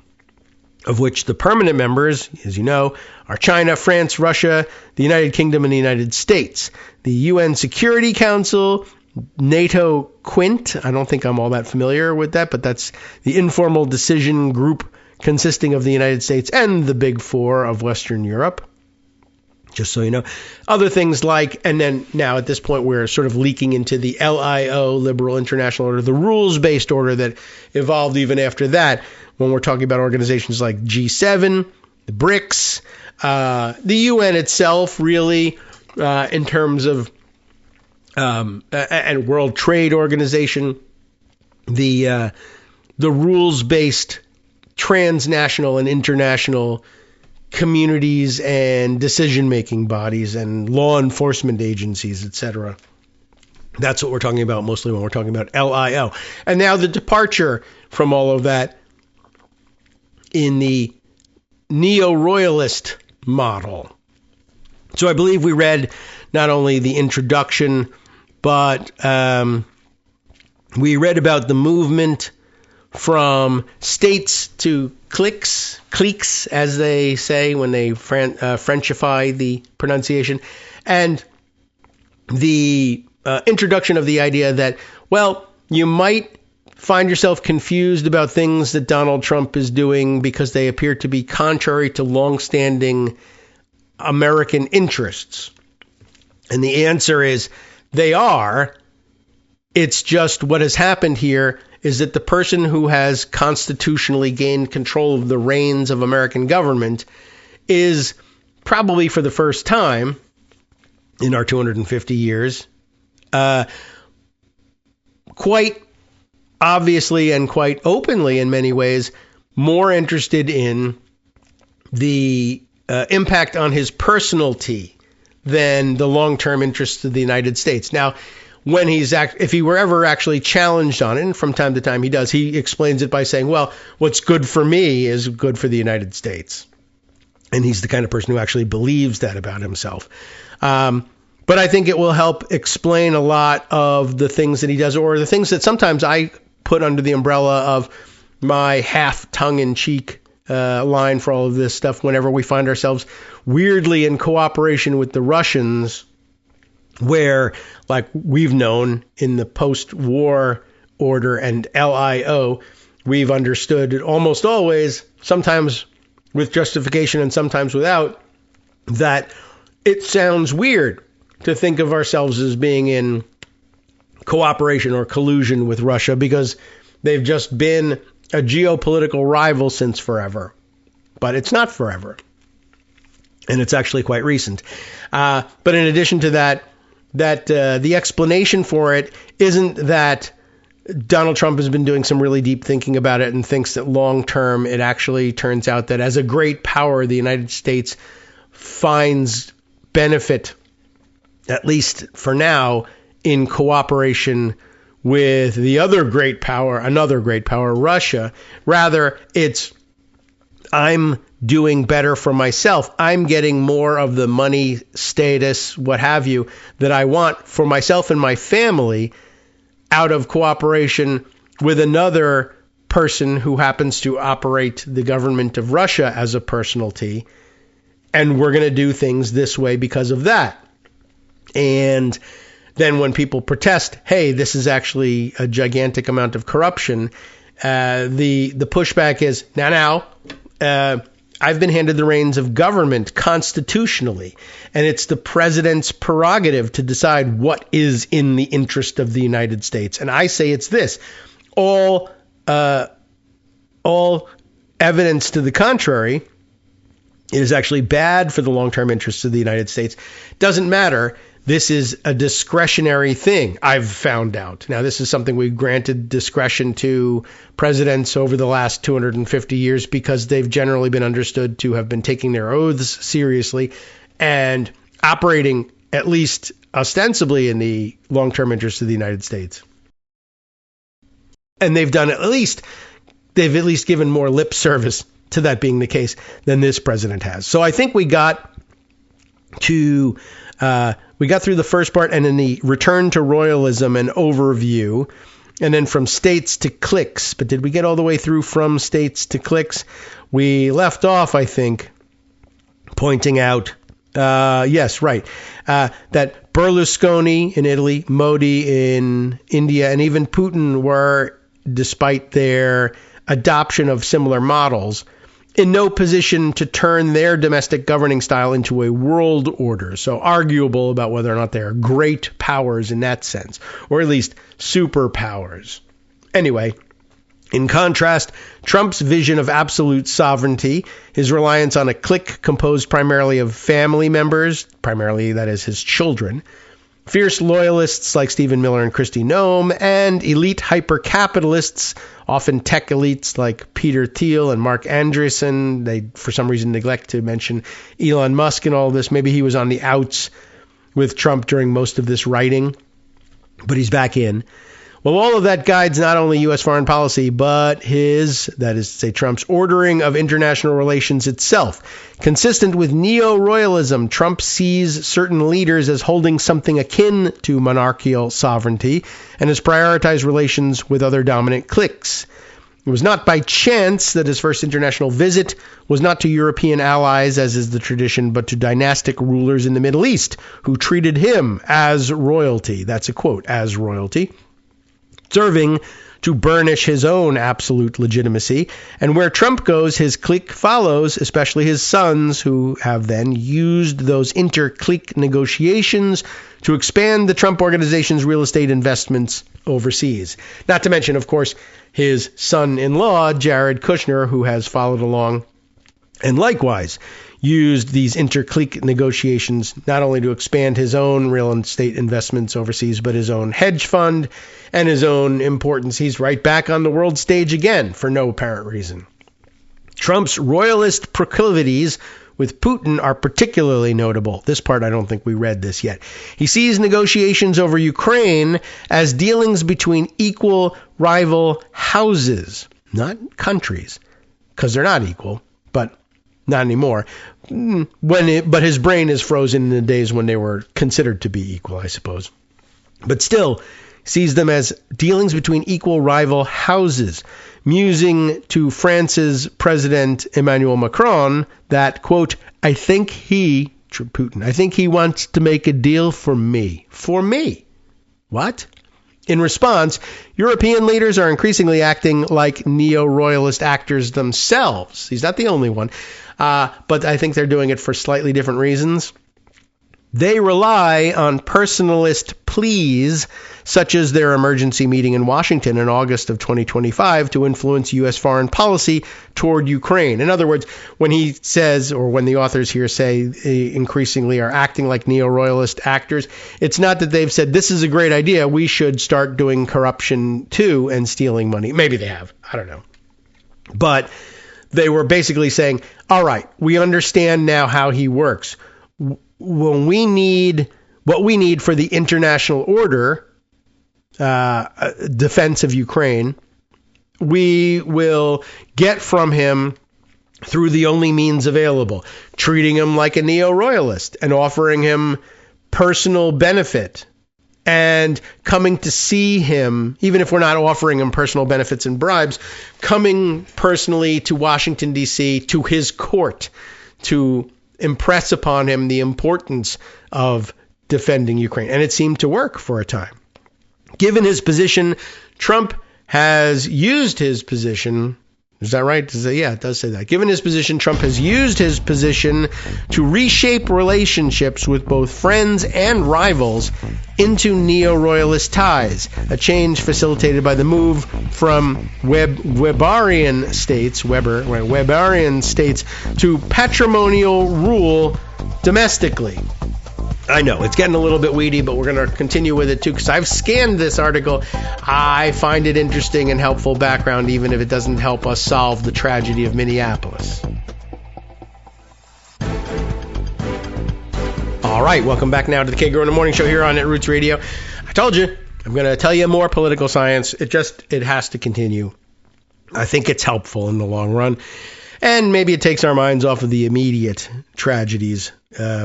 of which the permanent members, as you know, are China, France, Russia, the United Kingdom, and the United States. The UN Security Council, NATO Quint, I don't think I'm all that familiar with that, but that's the informal decision group consisting of the United States and the Big Four of Western Europe. Just so you know. Other things like, and then now at this point we're sort of leaking into the LIO, Liberal International Order, the rules-based order that evolved even after that, when we're talking about organizations like G7, the BRICS, the UN itself, really, in terms of, and World Trade Organization, the rules-based transnational and international communities and decision-making bodies and law enforcement agencies, etc. That's what we're talking about mostly when we're talking about LIO. And now the departure from all of that in the neo-royalist model. So I believe we read not only the introduction, but we read about the movement from states to cliques, as they say when they Frenchify the pronunciation, and the introduction of the idea that, well, you might find yourself confused about things that Donald Trump is doing because they appear to be contrary to longstanding American interests. And the answer is they are. It's just what has happened here is that the person who has constitutionally gained control of the reins of American government is probably for the first time in our 250 years, quite obviously and quite openly in many ways, more interested in the impact on his personality than the long-term interests of the United States. Now, when if he were ever actually challenged on it, and from time to time he does, he explains it by saying, well, what's good for me is good for the United States. And he's the kind of person who actually believes that about himself. But I think it will help explain a lot of the things that he does, or the things that sometimes I put under the umbrella of my half tongue-in-cheek line for all of this stuff whenever we find ourselves weirdly in cooperation with the Russians, where, like we've known in the post-war order and LIO, we've understood it almost always, sometimes with justification and sometimes without, that it sounds weird to think of ourselves as being in cooperation or collusion with Russia because they've just been a geopolitical rival since forever. But it's not forever. And it's actually quite recent. But in addition to that, the explanation for it isn't that Donald Trump has been doing some really deep thinking about it and thinks that long term it actually turns out that as a great power, the United States finds benefit, at least for now, in cooperation with the other great power, another great power, Russia. Rather, it's I'm doing better for myself. I'm getting more of the money, status, what have you, that I want for myself and my family out of cooperation with another person who happens to operate the government of Russia as a personality. And we're going to do things this way because of that. And then when people protest, hey, this is actually a gigantic amount of corruption, the pushback is, now, I've been handed the reins of government constitutionally, and it's the president's prerogative to decide what is in the interest of the United States. And I say it's this. All evidence to the contrary, it is actually bad for the long-term interests of the United States. Doesn't matter. This is a discretionary thing, I've found out. Now, this is something we've granted discretion to presidents over the last 250 years because they've generally been understood to have been taking their oaths seriously and operating, at least ostensibly, in the long-term interests of the United States. And they've at least given more lip service to that being the case than this president has. So I think we got through the first part, and then the return to royalism and overview, and then from states to cliques. But did we get all the way through from states to cliques? We left off, I think, pointing out, that Berlusconi in Italy, Modi in India, and even Putin were, despite their adoption of similar models, in no position to turn their domestic governing style into a world order. So arguable about whether or not they are great powers in that sense, or at least superpowers. Anyway, in contrast, Trump's vision of absolute sovereignty, his reliance on a clique composed primarily of family members, primarily that is his children, fierce loyalists like Stephen Miller and Kristi Noem, and elite hyper-capitalists, often tech elites like Peter Thiel and Mark Andreessen. They, for some reason, neglect to mention Elon Musk and all this. Maybe he was on the outs with Trump during most of this writing, but he's back in. Well, all of that guides not only U.S. foreign policy, but that is to say, Trump's ordering of international relations itself. Consistent with neo-royalism, Trump sees certain leaders as holding something akin to monarchical sovereignty and has prioritized relations with other dominant cliques. It was not by chance that his first international visit was not to European allies, as is the tradition, but to dynastic rulers in the Middle East, who treated him as royalty. That's a quote, as royalty, serving to burnish his own absolute legitimacy. And where Trump goes, his clique follows, especially his sons, who have then used those inter-clique negotiations to expand the Trump organization's real estate investments overseas. Not to mention, of course, his son-in-law, Jared Kushner, who has followed along and likewise used these inter-clique negotiations not only to expand his own real estate investments overseas, but his own hedge fund and his own importance. He's right back on the world stage again for no apparent reason. Trump's royalist proclivities, with Putin are particularly notable. This part, I don't think we read this yet. He sees negotiations over Ukraine as dealings between equal rival houses, not countries, because they're not equal, but not anymore. But his brain is frozen in the days when they were considered to be equal, I suppose. But still, sees them as dealings between equal rival houses, musing to France's President Emmanuel Macron that, quote, I think he wants to make a deal for me. For me? What? In response, European leaders are increasingly acting like neo-royalist actors themselves. He's not the only one, but I think they're doing it for slightly different reasons. They rely on personalist pleas, such as their emergency meeting in Washington in August of 2025, to influence U.S. foreign policy toward Ukraine. In other words, when he says, or when the authors here say increasingly are acting like neo-royalist actors, it's not that they've said, this is a great idea, we should start doing corruption too and stealing money. Maybe they have. I don't know. But they were basically saying, all right, we understand now how he works. When we need what we need for the international order, defense of Ukraine, we will get from him through the only means available, treating him like a neo-royalist and offering him personal benefit and coming to see him, even if we're not offering him personal benefits and bribes, coming personally to Washington, D.C., to his court, to impress upon him the importance of defending Ukraine. And it seemed to work for a time. Given his position, Trump has used his position. Is that right? Yeah, it does say that. Given his position, Trump has used his position to reshape relationships with both friends and rivals into neo-royalist ties, a change facilitated by the move from Weberian states to patrimonial rule domestically. I know, it's getting a little bit weedy, but we're going to continue with it too, because I've scanned this article. I find it interesting and helpful background, even if it doesn't help us solve the tragedy of Minneapolis. All right, welcome back now to the Kagro in the Morning Show here on Net Roots Radio. I told you, I'm going to tell you more political science. It has to continue. I think it's helpful in the long run. And maybe it takes our minds off of the immediate tragedies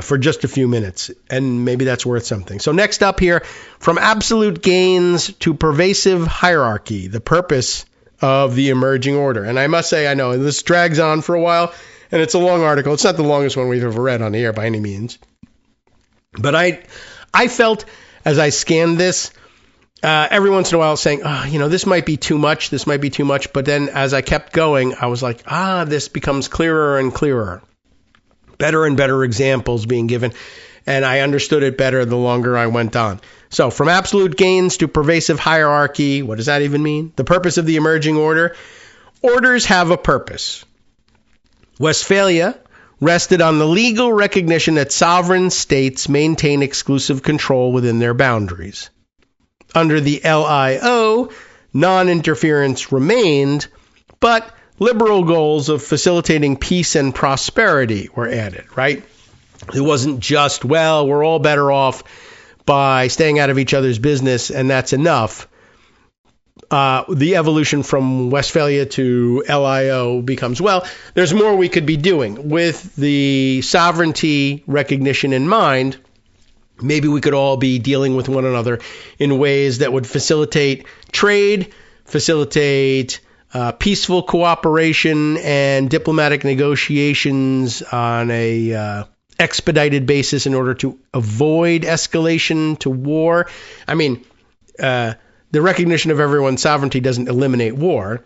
for just a few minutes. And maybe that's worth something. So next up here, from absolute gains to pervasive hierarchy, the purpose of the emerging order. And I must say, I know this drags on for a while, and it's a long article. It's not the longest one we've ever read on the air by any means. But I felt, as I scanned this, every once in a while saying, this might be too much. But then as I kept going, I was like, this becomes clearer and clearer. Better and better examples being given. And I understood it better the longer I went on. So from absolute gains to pervasive hierarchy, what does that even mean? The purpose of the emerging order. Orders have a purpose. Westphalia rested on the legal recognition that sovereign states maintain exclusive control within their boundaries. Under the LIO, non-interference remained, but liberal goals of facilitating peace and prosperity were added, right? It wasn't just, we're all better off by staying out of each other's business, and that's enough. The evolution from Westphalia to LIO becomes, there's more we could be doing. With the sovereignty recognition in mind, maybe we could all be dealing with one another in ways that would facilitate trade, facilitate peaceful cooperation and diplomatic negotiations on a expedited basis in order to avoid escalation to war. I mean, the recognition of everyone's sovereignty doesn't eliminate war.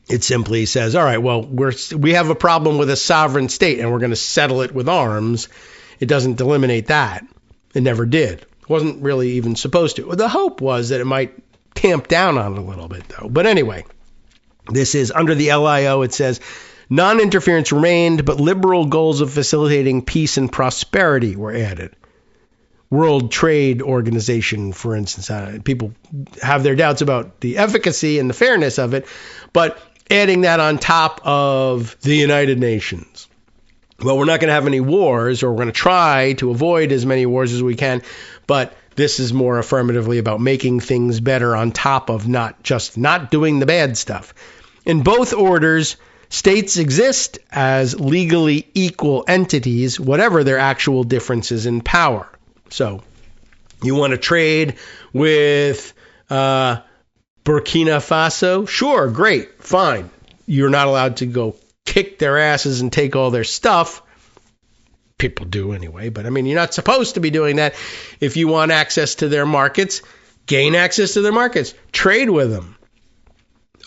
It simply says, all right, we have a problem with a sovereign state and we're going to settle it with arms. It doesn't eliminate that. It never did. It wasn't really even supposed to. The hope was that it might tamp down on it a little bit, though. But anyway, this is under the LIO. It says, non-interference remained, but liberal goals of facilitating peace and prosperity were added. World Trade Organization, for instance. People have their doubts about the efficacy and the fairness of it, but adding that on top of the United Nations. well, we're not going to have any wars, or we're going to try to avoid as many wars as we can, but this is more affirmatively about making things better on top of not doing the bad stuff. In both orders, states exist as legally equal entities, whatever their actual differences in power. So you want to trade with Burkina Faso? Sure, great, fine. You're not allowed to go kick their asses and take all their stuff. People do anyway, but I mean, you're not supposed to be doing that. If you want access to their markets, gain access to their markets. Trade with them.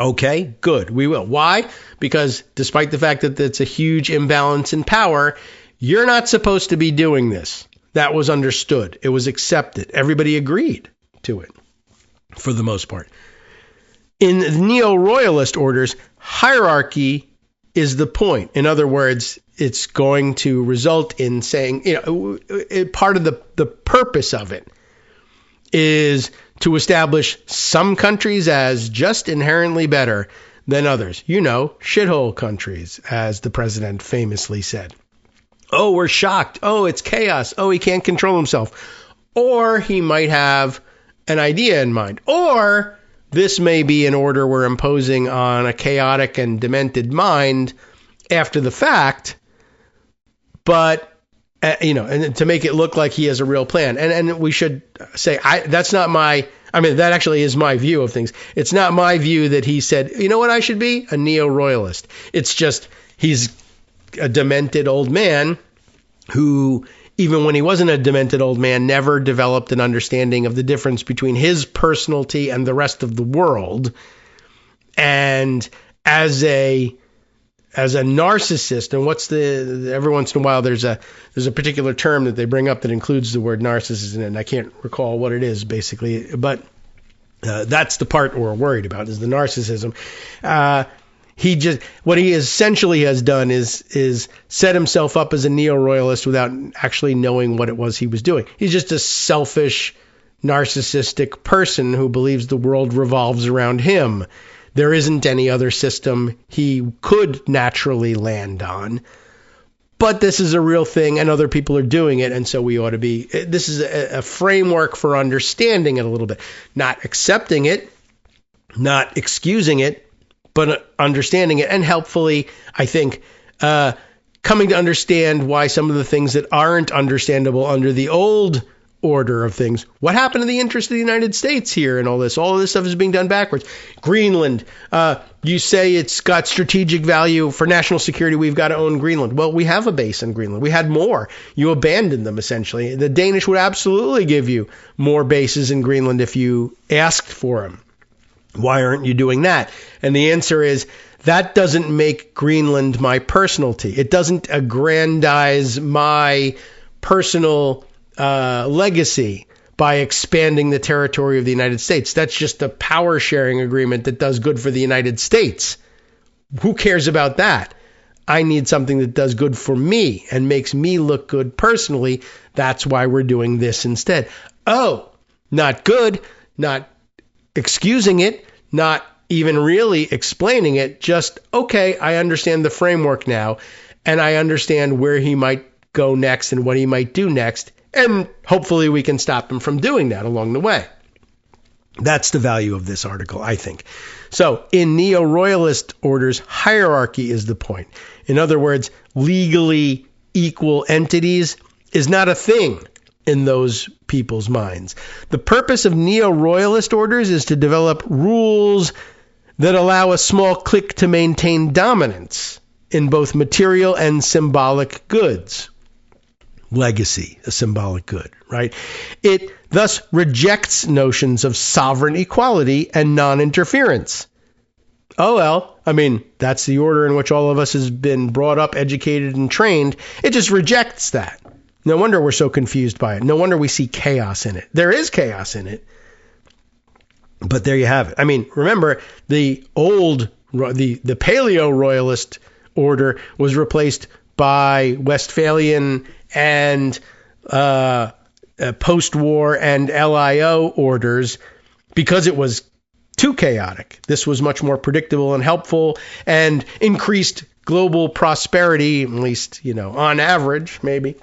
Okay, good, we will. Why? Because despite the fact that it's a huge imbalance in power, you're not supposed to be doing this. That was understood. It was accepted. Everybody agreed to it, for the most part. In the neo-royalist orders, hierarchy is the point. In other words, it's going to result in saying, part of the purpose of it is to establish some countries as just inherently better than others. Shithole countries, as the president famously said. Oh, we're shocked. Oh, it's chaos. Oh, he can't control himself. Or he might have an idea in mind. Or this may be an order we're imposing on a chaotic and demented mind after the fact, but and to make it look like he has a real plan. And we should say, that actually is my view of things. It's not my view that he said, you know what I should be? A neo-royalist. It's just he's a demented old man who, even when he wasn't a demented old man, never developed an understanding of the difference between his personality and the rest of the world. And as a narcissist, and every once in a while there's a particular term that they bring up that includes the word narcissist in it, and I can't recall what it is basically, but that's the part we're worried about, is the narcissism. What he essentially has done is set himself up as a neo-royalist without actually knowing what it was he was doing. He's just a selfish, narcissistic person who believes the world revolves around him. There isn't any other system he could naturally land on. But this is a real thing, and other people are doing it, and so we ought to be. This is a framework for understanding it a little bit. Not accepting it, not excusing it, but understanding it, and helpfully, I think, coming to understand why some of the things that aren't understandable under the old order of things. What happened to the interest of the United States here and all this? All of this stuff is being done backwards. Greenland, you say it's got strategic value for national security. We've got to own Greenland. Well, we have a base in Greenland. We had more. You abandoned them, essentially. The Danish would absolutely give you more bases in Greenland if you asked for them. Why aren't you doing that? And the answer is, that doesn't make Greenland my personalty. It doesn't aggrandize my personal legacy by expanding the territory of the United States. That's just a power sharing agreement that does good for the United States. Who cares about that? I need something that does good for me and makes me look good personally. That's why we're doing this instead. Oh, not good, not excusing it, not even really explaining it, just, okay, I understand the framework now, and I understand where he might go next and what he might do next, and hopefully we can stop him from doing that along the way. That's the value of this article, I think. So in neo-royalist orders, hierarchy is the point. In other words, legally equal entities is not a thing in those people's minds. The purpose of neo-royalist orders is to develop rules that allow a small clique to maintain dominance in both material and symbolic goods. Legacy, a symbolic good, right? It thus rejects notions of sovereign equality and non-interference. Oh, well, I mean, that's the order in which all of us has been brought up, educated, and trained. It just rejects that. No wonder we're so confused by it. No wonder we see chaos in it. There is chaos in it. But there you have it. I mean, remember, the paleo-royalist order was replaced by Westphalian and post-war and LIO orders because it was too chaotic. This was much more predictable and helpful and increased global prosperity, at least, on average, maybe.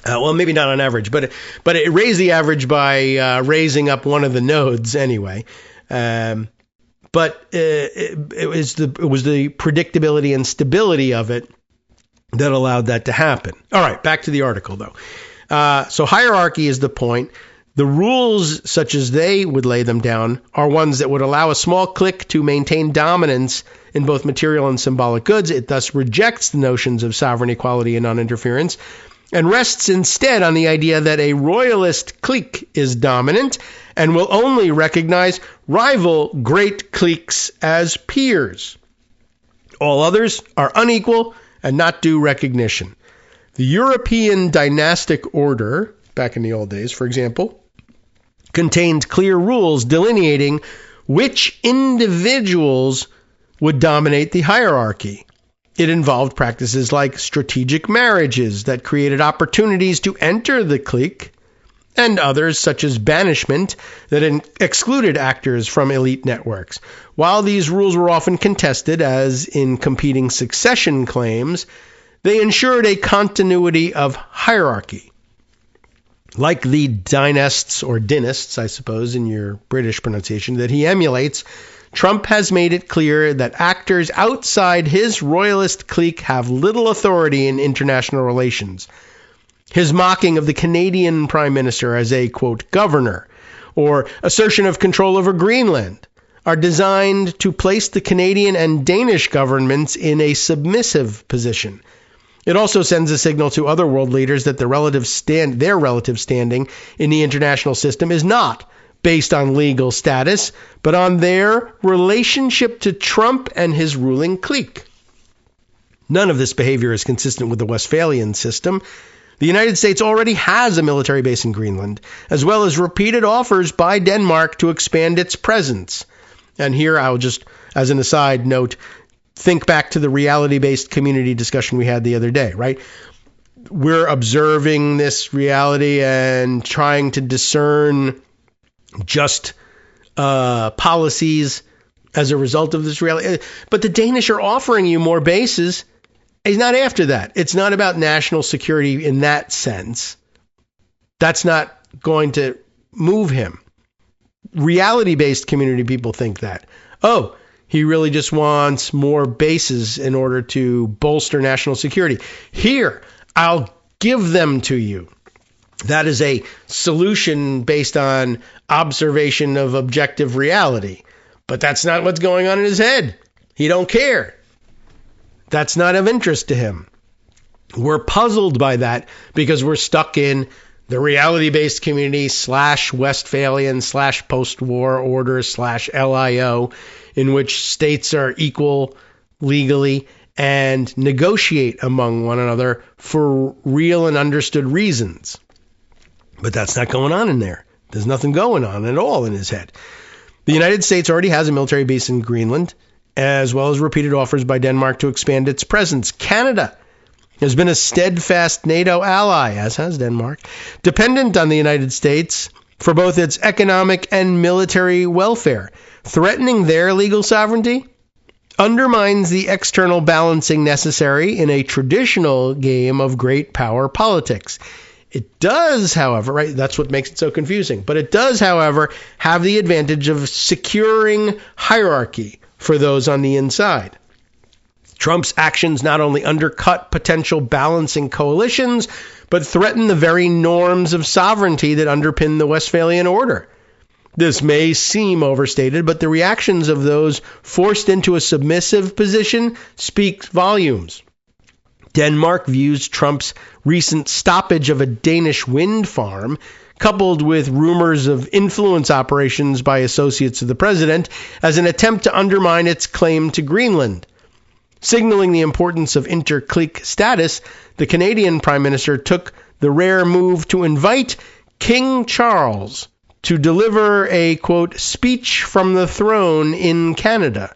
Well, maybe not on average, but it raised the average by raising up one of the nodes anyway. But it was the predictability and stability of it that allowed that to happen. All right, back to the article, though. So hierarchy is the point. The rules, such as they would lay them down, are ones that would allow a small clique to maintain dominance in both material and symbolic goods. It thus rejects the notions of sovereign equality and non-interference, and rests instead on the idea that a royalist clique is dominant and will only recognize rival great cliques as peers. All others are unequal and not due recognition. The European dynastic order, back in the old days, for example, contained clear rules delineating which individuals would dominate the hierarchy. It involved practices like strategic marriages that created opportunities to enter the clique, and others such as banishment that excluded actors from elite networks. While these rules were often contested, as in competing succession claims, they ensured a continuity of hierarchy. Like the dynasts or dynasts, I suppose, in your British pronunciation, that he emulates, Trump has made it clear that actors outside his royalist clique have little authority in international relations. His mocking of the Canadian Prime Minister as a, quote, governor, or assertion of control over Greenland, are designed to place the Canadian and Danish governments in a submissive position. It also sends a signal to other world leaders that their relative standing in the international system is not based on legal status, but on their relationship to Trump and his ruling clique. None of this behavior is consistent with the Westphalian system. The United States already has a military base in Greenland, as well as repeated offers by Denmark to expand its presence. And here I'll just, as an aside, note, think back to the reality-based community discussion we had the other day, right? We're observing this reality and trying to discern just policies as a result of this reality. But the Danish are offering you more bases. He's not after that. It's not about national security in that sense. That's not going to move him. Reality-based community people think that. Oh, he really just wants more bases in order to bolster national security. Here, I'll give them to you. That is a solution based on observation of objective reality. But that's not what's going on in his head. He don't care. That's not of interest to him. We're puzzled by that because we're stuck in the reality-based community / Westphalian / post-war order / LIO, in which states are equal legally and negotiate among one another for real and understood reasons. But that's not going on in there. There's nothing going on at all in his head. The United States already has a military base in Greenland, as well as repeated offers by Denmark to expand its presence. Canada has been a steadfast NATO ally, as has Denmark, dependent on the United States for both its economic and military welfare. Threatening their legal sovereignty undermines the external balancing necessary in a traditional game of great power politics. It does, however, right, that's what makes it so confusing, but it does, however, have the advantage of securing hierarchy for those on the inside. Trump's actions not only undercut potential balancing coalitions, but threaten the very norms of sovereignty that underpin the Westphalian order. This may seem overstated, but the reactions of those forced into a submissive position speak volumes. Denmark views Trump's recent stoppage of a Danish wind farm, coupled with rumors of influence operations by associates of the president, as an attempt to undermine its claim to Greenland. Signaling the importance of inter-clique status, the Canadian Prime Minister took the rare move to invite King Charles to deliver a, quote, speech from the throne in Canada,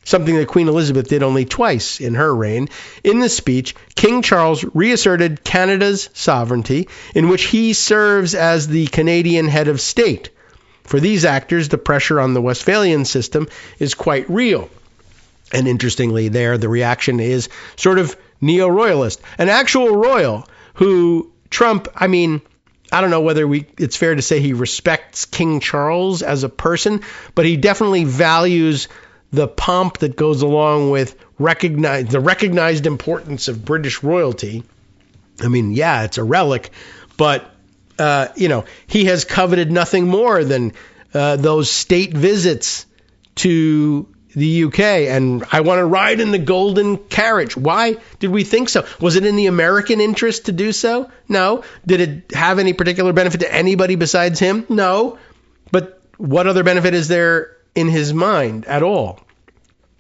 something that Queen Elizabeth did only twice in her reign. In the speech, King Charles reasserted Canada's sovereignty, in which he serves as the Canadian head of state. For these actors, the pressure on the Westphalian system is quite real. And interestingly there, the reaction is sort of neo-royalist. An actual royal who Trump, I mean, I don't know whether it's fair to say he respects King Charles as a person, but he definitely values the pomp that goes along with the recognized importance of British royalty. I mean, yeah, it's a relic, but, he has coveted nothing more than those state visits to the UK, and I want to ride in the golden carriage. Why did we think so? Was it in the American interest to do so? No. Did it have any particular benefit to anybody besides him? No. But what other benefit is there in his mind at all?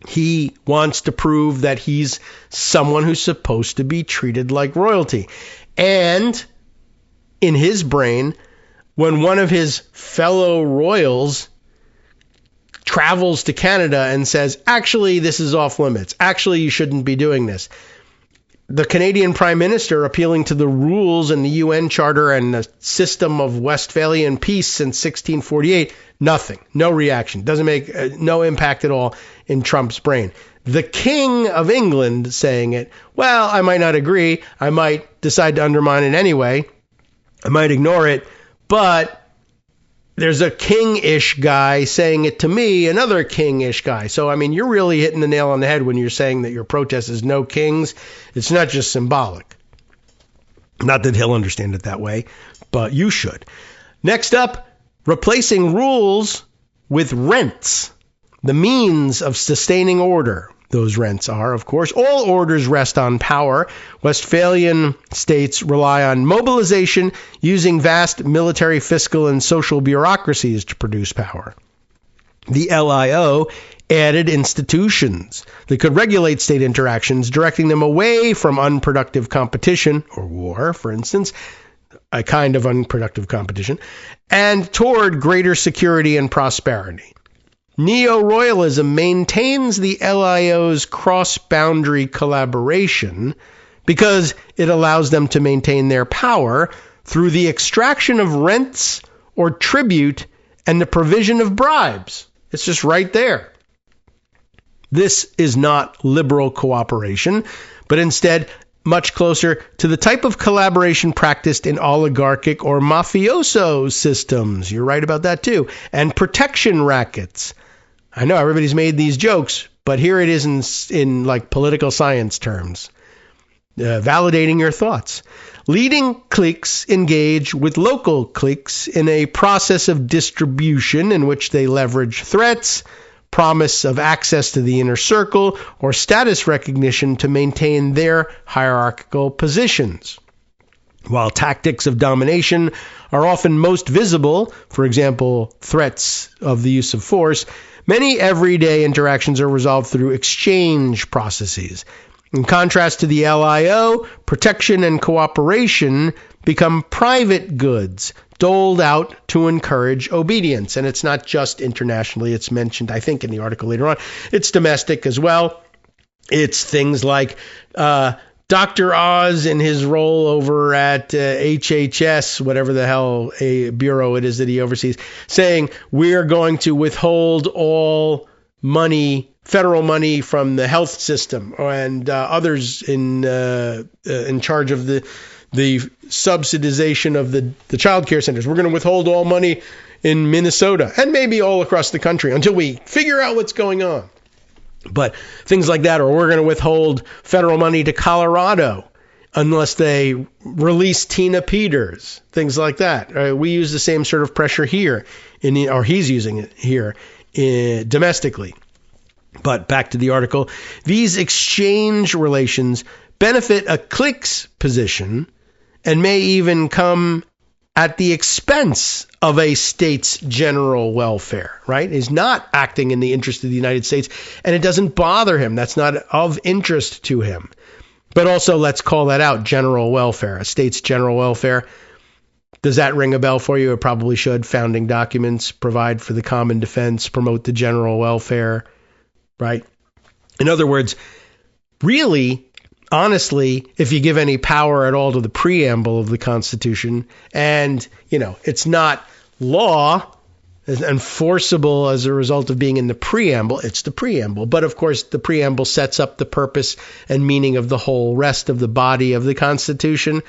He wants to prove that he's someone who's supposed to be treated like royalty. And in his brain, when one of his fellow royals travels to Canada and says, actually, this is off limits. Actually, you shouldn't be doing this. The Canadian Prime Minister, appealing to the rules in the UN Charter and the system of Westphalian peace since 1648, nothing. No reaction. Doesn't make no impact at all in Trump's brain. The King of England saying it, well, I might not agree. I might decide to undermine it anyway. I might ignore it. But there's a king-ish guy saying it to me, another king-ish guy. So, I mean, you're really hitting the nail on the head when you're saying that your protest is no kings. It's not just symbolic. Not that he'll understand it that way, but you should. Next up, replacing rules with rents, the means of sustaining order. Those rents are, of course, all orders rest on power. Westphalian states rely on mobilization using vast military, fiscal, and social bureaucracies to produce power. The LIO added institutions that could regulate state interactions, directing them away from unproductive competition, or war, for instance, a kind of unproductive competition, and toward greater security and prosperity. Neo-royalism maintains the LIO's cross-boundary collaboration because it allows them to maintain their power through the extraction of rents or tribute and the provision of bribes. It's just right there. This is not liberal cooperation, but instead much closer to the type of collaboration practiced in oligarchic or mafioso systems. You're right about that too. And protection rackets. I know everybody's made these jokes, but here it is in like political science terms. Validating your thoughts. Leading cliques engage with local cliques in a process of distribution in which they leverage threats, promise of access to the inner circle, or status recognition to maintain their hierarchical positions. While tactics of domination are often most visible, for example, threats of the use of force, many everyday interactions are resolved through exchange processes. In contrast to the LIO, protection and cooperation become private goods, doled out to encourage obedience. And it's not just internationally. It's mentioned, I think, in the article later on. It's domestic as well. It's things like Dr. Oz in his role over at HHS, whatever the hell a bureau it is that he oversees, saying we're going to withhold all money, federal money from the health system and others in charge of the subsidization of the child care centers. We're going to withhold all money in Minnesota and maybe all across the country until we figure out what's going on. But things like that, or we're going to withhold federal money to Colorado unless they release Tina Peters, things like that. We use the same sort of pressure here, or he's using it here domestically. But back to the article. These exchange relations benefit a clique's position and may even come at the expense of a state's general welfare, right? He's not acting in the interest of the United States, and it doesn't bother him. That's not of interest to him. But also, let's call that out, general welfare, a state's general welfare. Does that ring a bell for you? It probably should. Founding documents provide for the common defense, promote the general welfare, right? In other words, really, honestly, if you give any power at all to the preamble of the Constitution, and, it's not law, enforceable as a result of being in the preamble. It's the preamble. But of course, the preamble sets up the purpose and meaning of the whole rest of the body of the Constitution.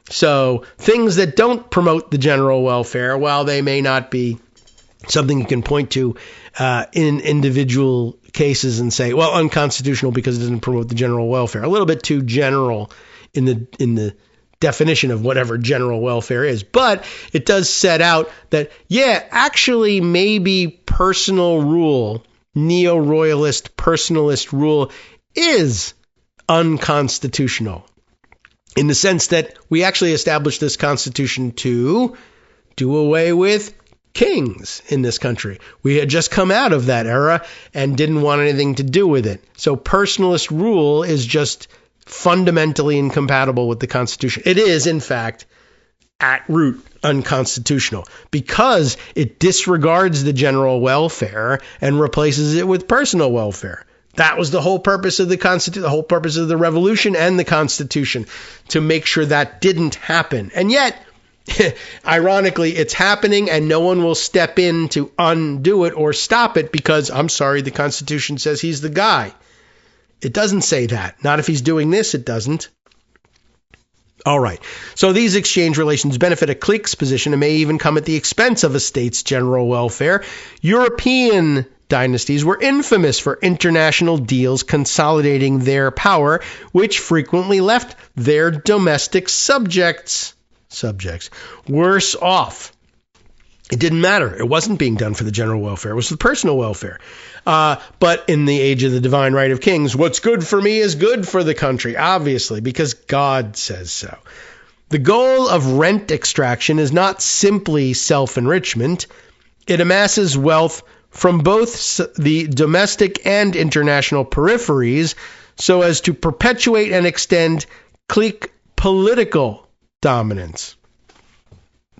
So things that don't promote the general welfare, while they may not be something you can point to in individual cases and say, well, unconstitutional because it doesn't promote the general welfare. A little bit too general in the definition of whatever general welfare is. But it does set out that, yeah, actually maybe personal rule, neo-royalist personalist rule is unconstitutional in the sense that we actually established this Constitution to do away with kings in this country. We had just come out of that era and didn't want anything to do with it. So personalist rule is just fundamentally incompatible with the Constitution. It is, in fact, at root unconstitutional because it disregards the general welfare and replaces it with personal welfare. That was the whole purpose of the Constitution, the whole purpose of the Revolution and the Constitution, to make sure that didn't happen. And yet, ironically, it's happening and no one will step in to undo it or stop it because, I'm sorry, the Constitution says he's the guy. It doesn't say that. Not if he's doing this, it doesn't. All right. So these exchange relations benefit a clique's position and may even come at the expense of a state's general welfare. European dynasties were infamous for international deals consolidating their power, which frequently left their domestic subjects worse off. It didn't matter. It wasn't being done for the general welfare. It was for the personal welfare. But in the age of the divine right of kings, what's good for me is good for the country, obviously, because God says so. The goal of rent extraction is not simply self-enrichment. It amasses wealth from both the domestic and international peripheries so as to perpetuate and extend clique political dominance.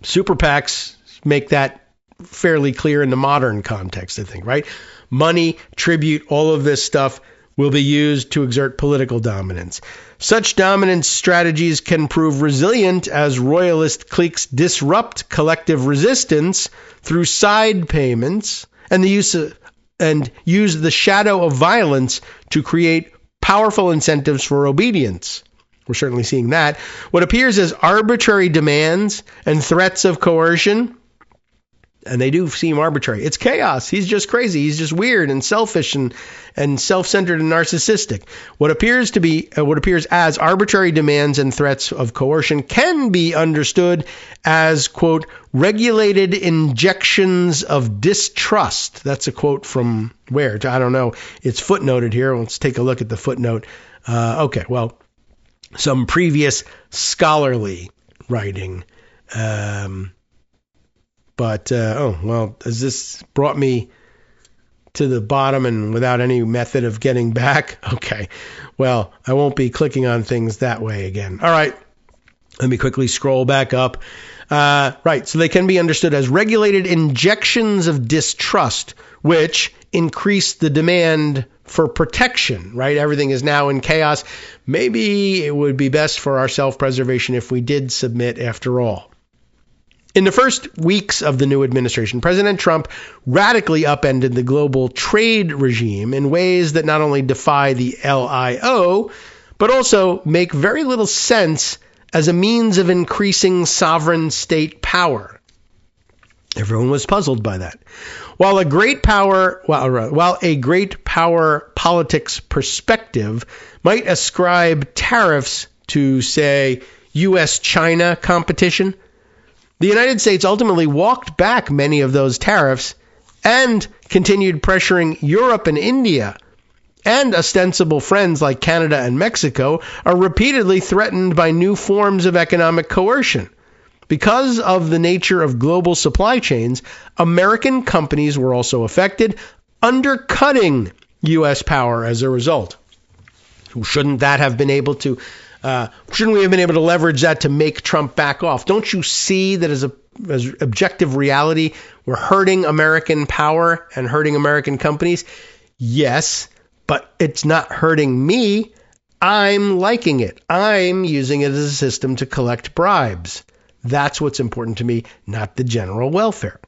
Super PACs make that fairly clear in the modern context, I think, right? Money, tribute, all of this stuff will be used to exert political dominance. Such dominance strategies can prove resilient as royalist cliques disrupt collective resistance through side payments and use the shadow of violence to create powerful incentives for obedience. We're certainly seeing that. What appears as arbitrary demands and threats of coercion, and they do seem arbitrary. It's chaos. He's just crazy. He's just weird and selfish and self-centered and narcissistic. What appears as arbitrary demands and threats of coercion can be understood as, quote, regulated injections of distrust. That's a quote from where? I don't know. It's footnoted here. Let's take a look at the footnote. Okay, well, some previous scholarly writing. But has this brought me to the bottom and without any method of getting back? Okay, well, I won't be clicking on things that way again. All right, let me quickly scroll back up. Right, so they can be understood as regulated injections of distrust, which increase the demand for protection, right? Everything is now in chaos. Maybe it would be best for our self-preservation if we did submit after all. In the first weeks of the new administration, President Trump radically upended the global trade regime in ways that not only defy the LIO, but also make very little sense as a means of increasing sovereign state power. Everyone was puzzled by that. While a great power politics perspective might ascribe tariffs to, say, U.S.-China competition, the United States ultimately walked back many of those tariffs and continued pressuring Europe and India, and ostensible friends like Canada and Mexico are repeatedly threatened by new forms of economic coercion. Because of the nature of global supply chains, American companies were also affected, undercutting U.S. power as a result. Shouldn't we have been able to leverage that to make Trump back off? Don't you see that as objective reality, we're hurting American power and hurting American companies? Yes, but it's not hurting me. I'm liking it. I'm using it as a system to collect bribes. That's what's important to me, not the general welfare.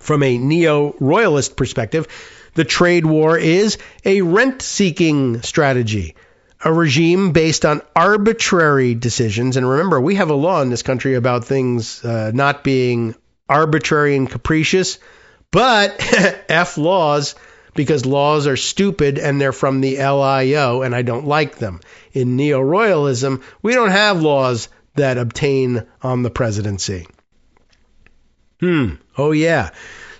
From a neo-royalist perspective, the trade war is a rent-seeking strategy, a regime based on arbitrary decisions. And remember, we have a law in this country about things not being arbitrary and capricious, but F laws, because laws are stupid and they're from the LIO, and I don't like them. In neo-royalism, we don't have laws that obtain on the presidency. Oh yeah.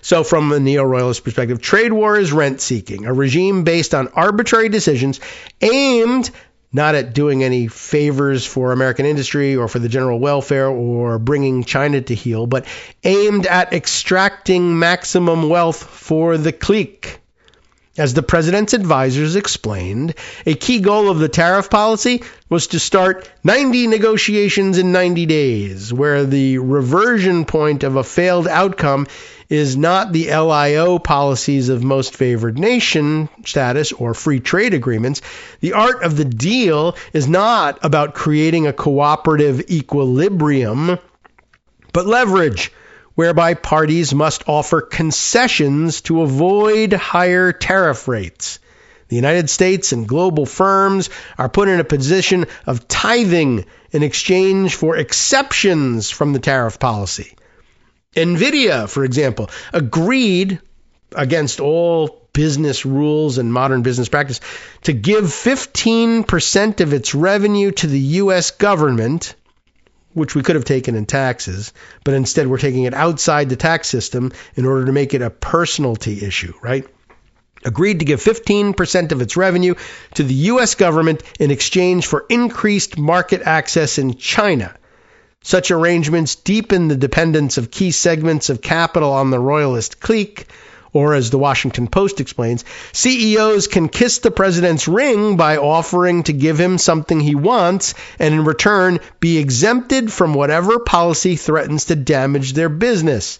So from a neo-royalist perspective, trade war is rent-seeking, a regime based on arbitrary decisions aimed not at doing any favors for American industry or for the general welfare or bringing China to heel, but aimed at extracting maximum wealth for the clique. As the president's advisors explained, a key goal of the tariff policy was to start 90 negotiations in 90 days, where the reversion point of a failed outcome is not the LIO policies of most favored nation status or free trade agreements. The art of the deal is not about creating a cooperative equilibrium, but leverage, whereby parties must offer concessions to avoid higher tariff rates. The United States and global firms are put in a position of tithing in exchange for exceptions from the tariff policy. NVIDIA, for example, agreed, against all business rules and modern business practice, to give 15% of its revenue to the U.S. government, which we could have taken in taxes, but instead we're taking it outside the tax system in order to make it a personality issue, right? Agreed to give 15% of its revenue to the U.S. government in exchange for increased market access in China. Such arrangements deepen the dependence of key segments of capital on the royalist clique, or as the Washington Post explains, CEOs can kiss the president's ring by offering to give him something he wants and in return be exempted from whatever policy threatens to damage their business.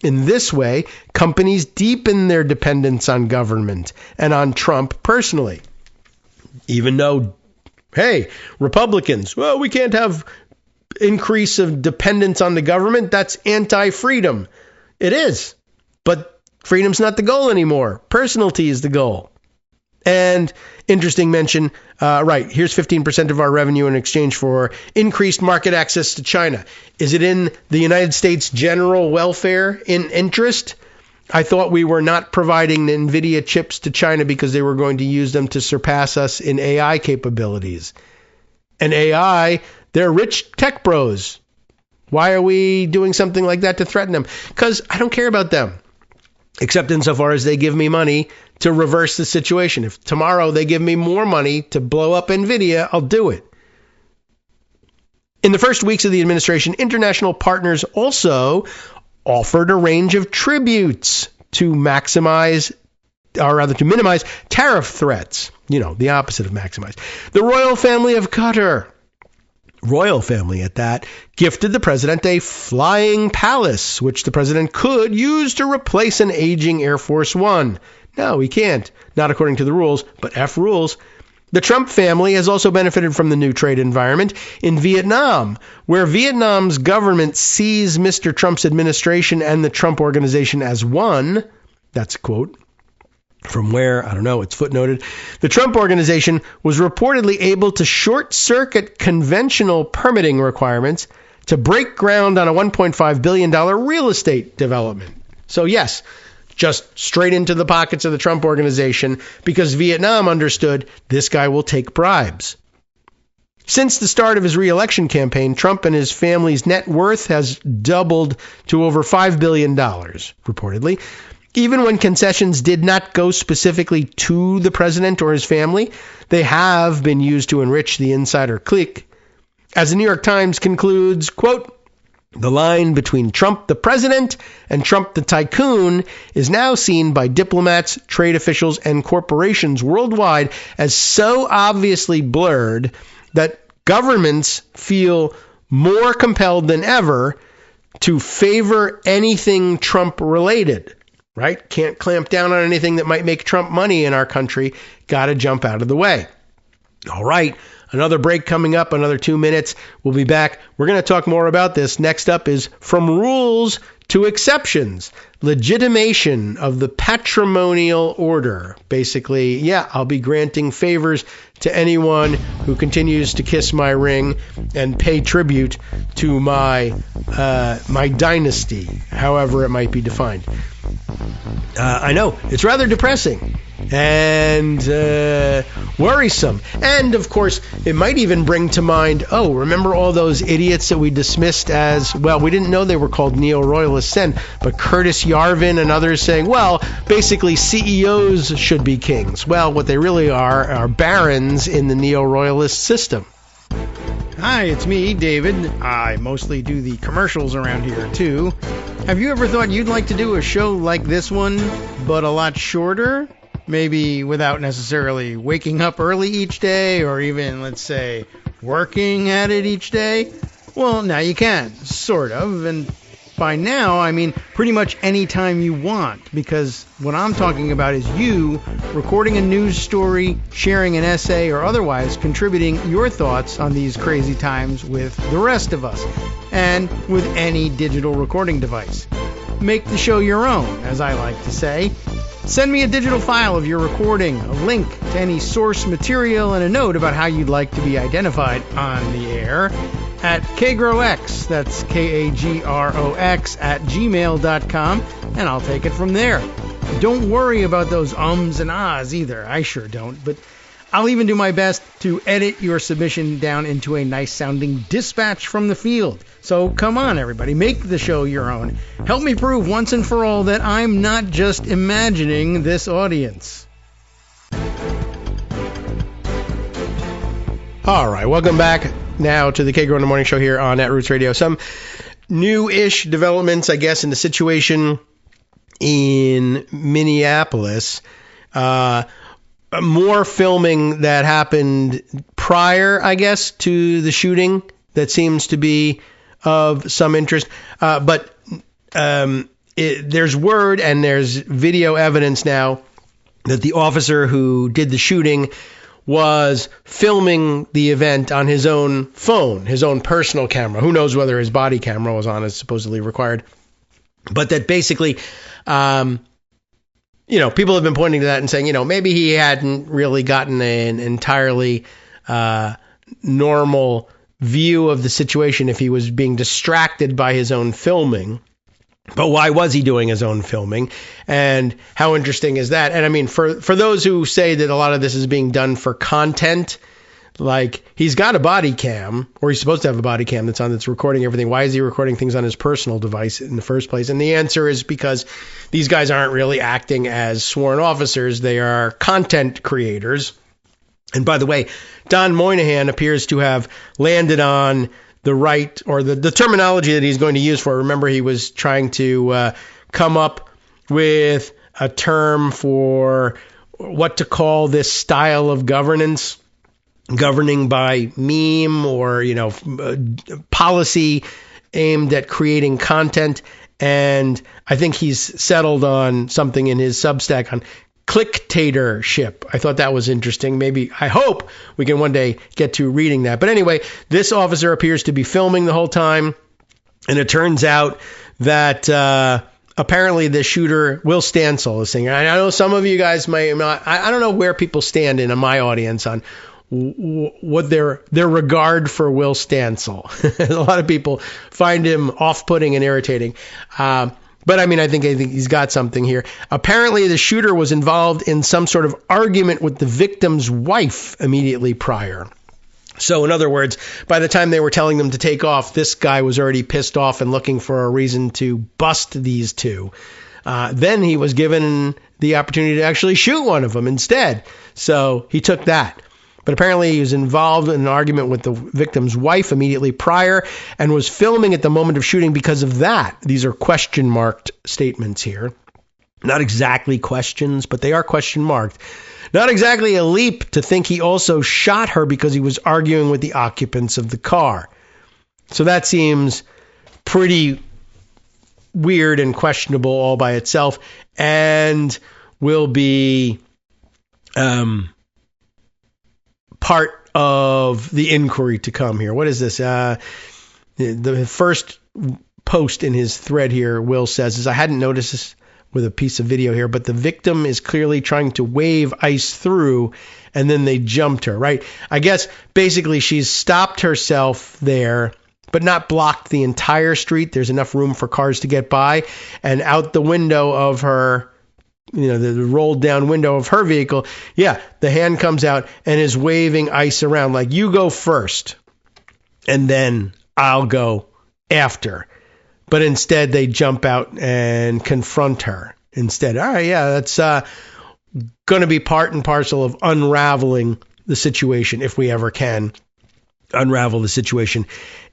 In this way, companies deepen their dependence on government and on Trump personally. Even though, hey, Republicans, well, we can't have increase of dependence on the government. That's anti-freedom. It is. But freedom's not the goal anymore. Personality is the goal. And interesting mention, right, here's 15% of our revenue in exchange for increased market access to China. Is it in the United States general welfare in interest? I thought we were not providing the NVIDIA chips to China because they were going to use them to surpass us in AI capabilities. And AI, they're rich tech bros. Why are we doing something like that to threaten them? Because I don't care about them, except insofar as they give me money to reverse the situation. If tomorrow they give me more money to blow up NVIDIA, I'll do it. In the first weeks of the administration, international partners also offered a range of tributes to minimize tariff threats. You know, the opposite of maximize. The royal family of Qatar, royal family at that, gifted the president a flying palace, which the president could use to replace an aging Air Force One. No, he can't. Not according to the rules, but F rules. The Trump family has also benefited from the new trade environment in Vietnam, where Vietnam's government sees Mr. Trump's administration and the Trump organization as one. That's a quote. From where, I don't know, it's footnoted. The Trump organization was reportedly able to short-circuit conventional permitting requirements to break ground on a $1.5 billion real estate development. So yes, just straight into the pockets of the Trump organization because Vietnam understood this guy will take bribes. Since the start of his re-election campaign, Trump and his family's net worth has doubled to over $5 billion, reportedly. Even when concessions did not go specifically to the president or his family, they have been used to enrich the insider clique. As the New York Times concludes, quote, the line between Trump the president and Trump the tycoon is now seen by diplomats, trade officials, and corporations worldwide as so obviously blurred that governments feel more compelled than ever to favor anything Trump-related. Right? Can't clamp down on anything that might make Trump money in our country. Got to jump out of the way. All right. Another break coming up, another 2 minutes. We'll be back. We're going to talk more about this. Next up is From Rules to Exceptions. legitimation of the patrimonial order. Basically, yeah, I'll be granting favors to anyone who continues to kiss my ring and pay tribute to my my dynasty, however it might be defined. I know, it's rather depressing and worrisome. And, of course, it might even bring to mind, oh, remember all those idiots that we dismissed as, well, we didn't know they were called neo-royalists then, but Curtis Yarvin and others saying, well, basically CEOs should be kings. Well, what they really are barons in the neo-royalist system. Hi, it's me, David. I mostly do the commercials around here, too. Have you ever thought you'd like to do a show like this one, but a lot shorter? Maybe without necessarily waking up early each day, or even, let's say, working at it each day? Well, now you can, sort of, and by now, I mean pretty much any time you want, because what I'm talking about is you recording a news story, sharing an essay, or otherwise contributing your thoughts on these crazy times with the rest of us, and with any digital recording device. Make the show your own, as I like to say. Send me a digital file of your recording, a link to any source material, and a note about how you'd like to be identified on the air at KagroX, that's KAGROX, at gmail.com, and I'll take it from there. Don't worry about those ums and ahs either. I sure don't, but I'll even do my best to edit your submission down into a nice-sounding dispatch from the field. So come on, everybody, make the show your own. Help me prove once and for all that I'm not just imagining this audience. All right, welcome back now to the Kagro in the Morning Show here on Netroots Radio. Some new-ish developments, I guess, in the situation in Minneapolis. More filming that happened prior, I guess, to the shooting that seems to be of some interest. But there's word and there's video evidence now that the officer who did the shooting was filming the event on his own phone, his own personal camera. Who knows whether his body camera was on as supposedly required. But that basically, people have been pointing to that and saying, maybe he hadn't really gotten an entirely normal view of the situation if he was being distracted by his own filming. But why was he doing his own filming? And how interesting is that? And I mean, for those who say that a lot of this is being done for content, like he's got a body cam, or he's supposed to have a body cam that's recording everything. Why is he recording things on his personal device in the first place? And the answer is because these guys aren't really acting as sworn officers. They are content creators. And by the way, Don Moynihan appears to have landed on the right, or the terminology that he's going to use for it. Remember, he was trying to come up with a term for what to call this style of governance, governing by meme, or, policy aimed at creating content. And I think he's settled on something in his Substack on clicktatorship. I thought that was interesting. I hope we can one day get to reading that. But anyway, this officer appears to be filming the whole time. And it turns out that apparently the shooter, Will Stansel, is saying, I know some of you guys may not, I don't know where people stand in my audience on what their regard for Will Stansel. A lot of people find him off-putting and irritating. But I think he's got something here. Apparently, the shooter was involved in some sort of argument with the victim's wife immediately prior. So, in other words, by the time they were telling them to take off, this guy was already pissed off and looking for a reason to bust these two. Then he was given the opportunity to actually shoot one of them instead. So he took that. But apparently he was involved in an argument with the victim's wife immediately prior and was filming at the moment of shooting because of that. These are question marked statements here. Not exactly questions, but they are question marked. Not exactly a leap to think he also shot her because he was arguing with the occupants of the car. So that seems pretty weird and questionable all by itself, and will be part of the inquiry to come here. What is this? The first post in his thread here, Will says, is I hadn't noticed this with a piece of video here, but the victim is clearly trying to wave ICE through, and then they jumped her, right? I guess basically she's stopped herself there, but not blocked the entire street. There's enough room for cars to get by, and out the window of her, the rolled down window of her vehicle, the hand comes out and is waving ICE around like, you go first, and then I'll go after. But instead, they jump out and confront her instead. All right, that's going to be part and parcel of unraveling the situation, if we ever can unravel the situation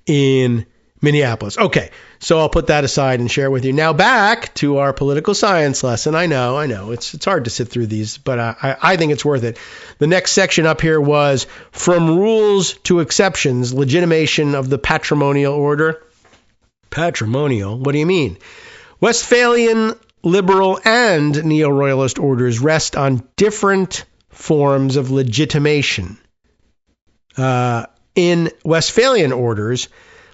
in Minneapolis. Okay, so I'll put that aside and share with you. Now back to our political science lesson. I know, it's hard to sit through these, but I think it's worth it. The next section up here was From Rules to Exceptions, Legitimation of the Patrimonial Order. Patrimonial? What do you mean? Westphalian, liberal, and neo-royalist orders rest on different forms of legitimation. In Westphalian orders,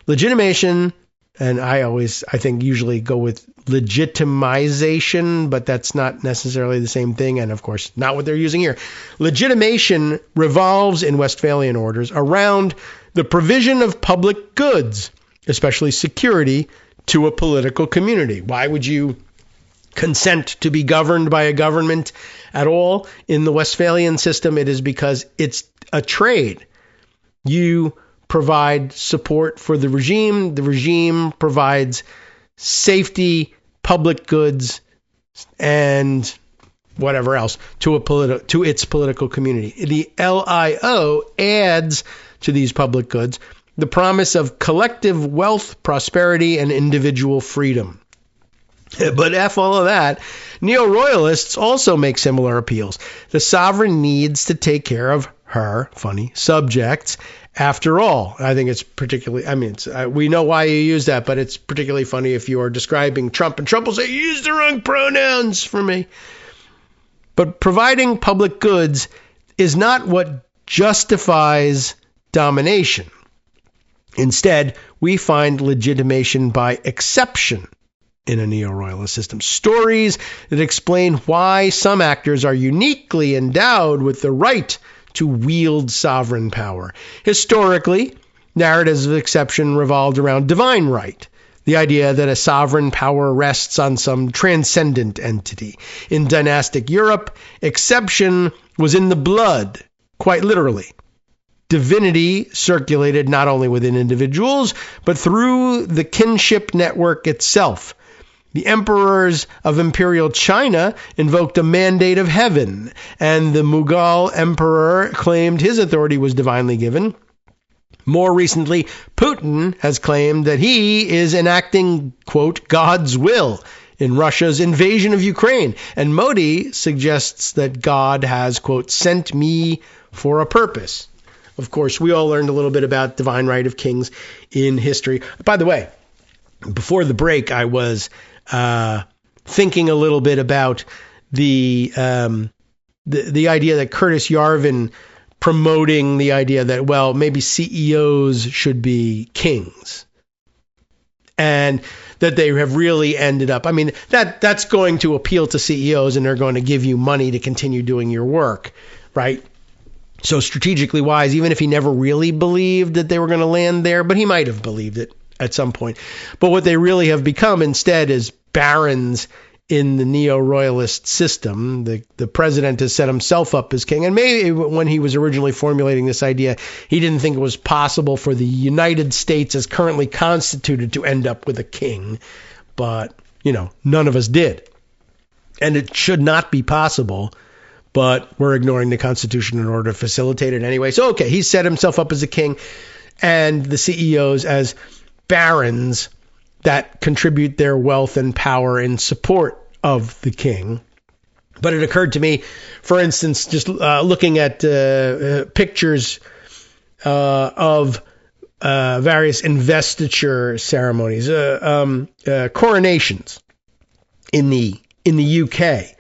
legitimation, and I think usually go with legitimization, but that's not necessarily the same thing, and of course not what they're using here. Legitimation revolves in Westphalian orders around the provision of public goods, especially security, to a political community. Why would you consent to be governed by a government at all? In the Westphalian system, it is because it's a trade. You provide support for the regime provides safety, public goods, and whatever else to its political community. The LIO adds to these public goods the promise of collective wealth, prosperity, and individual freedom. But F all of that, neo-royalists also make similar appeals. The sovereign needs to take care of her, funny, subjects. After all, I think it's particularly, we know why you use that, but it's particularly funny if you are describing Trump, and Trump will say, you used the wrong pronouns for me. But providing public goods is not what justifies domination. Instead, we find legitimation by exception in a neo-royalist system. Stories that explain why some actors are uniquely endowed with the right to wield sovereign power. Historically, narratives of exception revolved around divine right, the idea that a sovereign power rests on some transcendent entity. In dynastic Europe, exception was in the blood, quite literally. Divinity circulated not only within individuals, but through the kinship network itself. The emperors of imperial China invoked a mandate of heaven, and the Mughal emperor claimed his authority was divinely given. More recently, Putin has claimed that he is enacting, quote, God's will in Russia's invasion of Ukraine, and Modi suggests that God has, quote, sent me for a purpose. Of course, we all learned a little bit about divine right of kings in history. By the way, before the break, I was thinking a little bit about the idea that Curtis Yarvin promoting the idea that, well, maybe CEOs should be kings. And that they have really ended up, that's going to appeal to CEOs, and they're going to give you money to continue doing your work, right? So strategically wise, even if he never really believed that they were going to land there, but he might have believed it at some point. But what they really have become instead is barons in the neo-royalist system. The president has set himself up as king. And maybe when he was originally formulating this idea, he didn't think it was possible for the United States as currently constituted to end up with a king. But, none of us did. And it should not be possible. But we're ignoring the Constitution in order to facilitate it anyway. So, okay, he set himself up as a king, and the CEOs as barons that contribute their wealth and power in support of the king. But it occurred to me, for instance, just looking at pictures of various investiture ceremonies, coronations in the UK.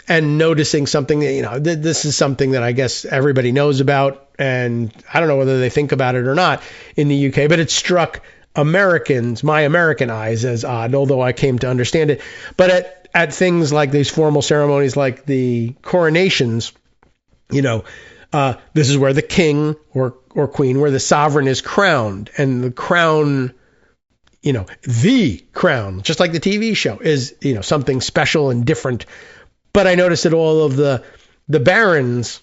And noticing something that, this is something that I guess everybody knows about, and I don't know whether they think about it or not in the UK, but it struck Americans, my American eyes, as odd, although I came to understand it. But at things like these formal ceremonies, like the coronations, this is where the king or queen, where the sovereign is crowned, and the crown, the crown, just like the TV show, is, something special and different. But I noticed that all of the barons,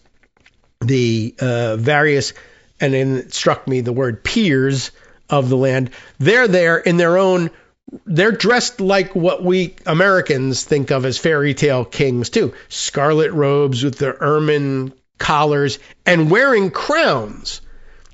the various, and then it struck me the word peers of the land, they're there in their own, they're dressed like what we Americans think of as fairy tale kings too. Scarlet robes with their ermine collars and wearing crowns.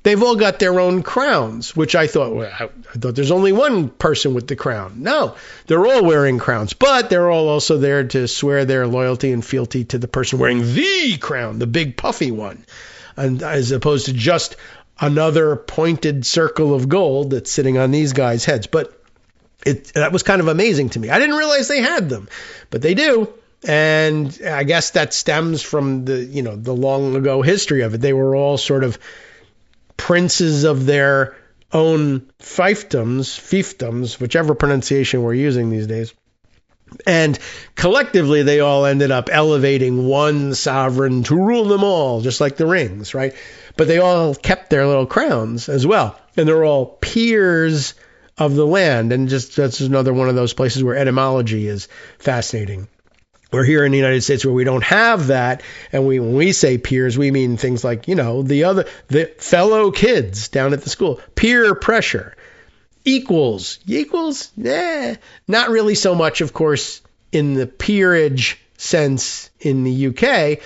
They've all got their own crowns, which I thought there's only one person with the crown. No, they're all wearing crowns, but they're all also there to swear their loyalty and fealty to the person wearing the crown, the big puffy one, and as opposed to just another pointed circle of gold that's sitting on these guys' heads. But that was kind of amazing to me. I didn't realize they had them, but they do. And I guess that stems from the long ago history of it. They were all sort of princes of their own fiefdoms, whichever pronunciation we're using these days. And collectively, they all ended up elevating one sovereign to rule them all, just like the rings, right? But they all kept their little crowns as well. And they're all peers of the land. And that's another one of those places where etymology is fascinating. We're here in the United States where we don't have that. And when we say peers, we mean things like, the fellow kids down at the school, peer pressure, equals, not really so much, of course, in the peerage sense in the UK,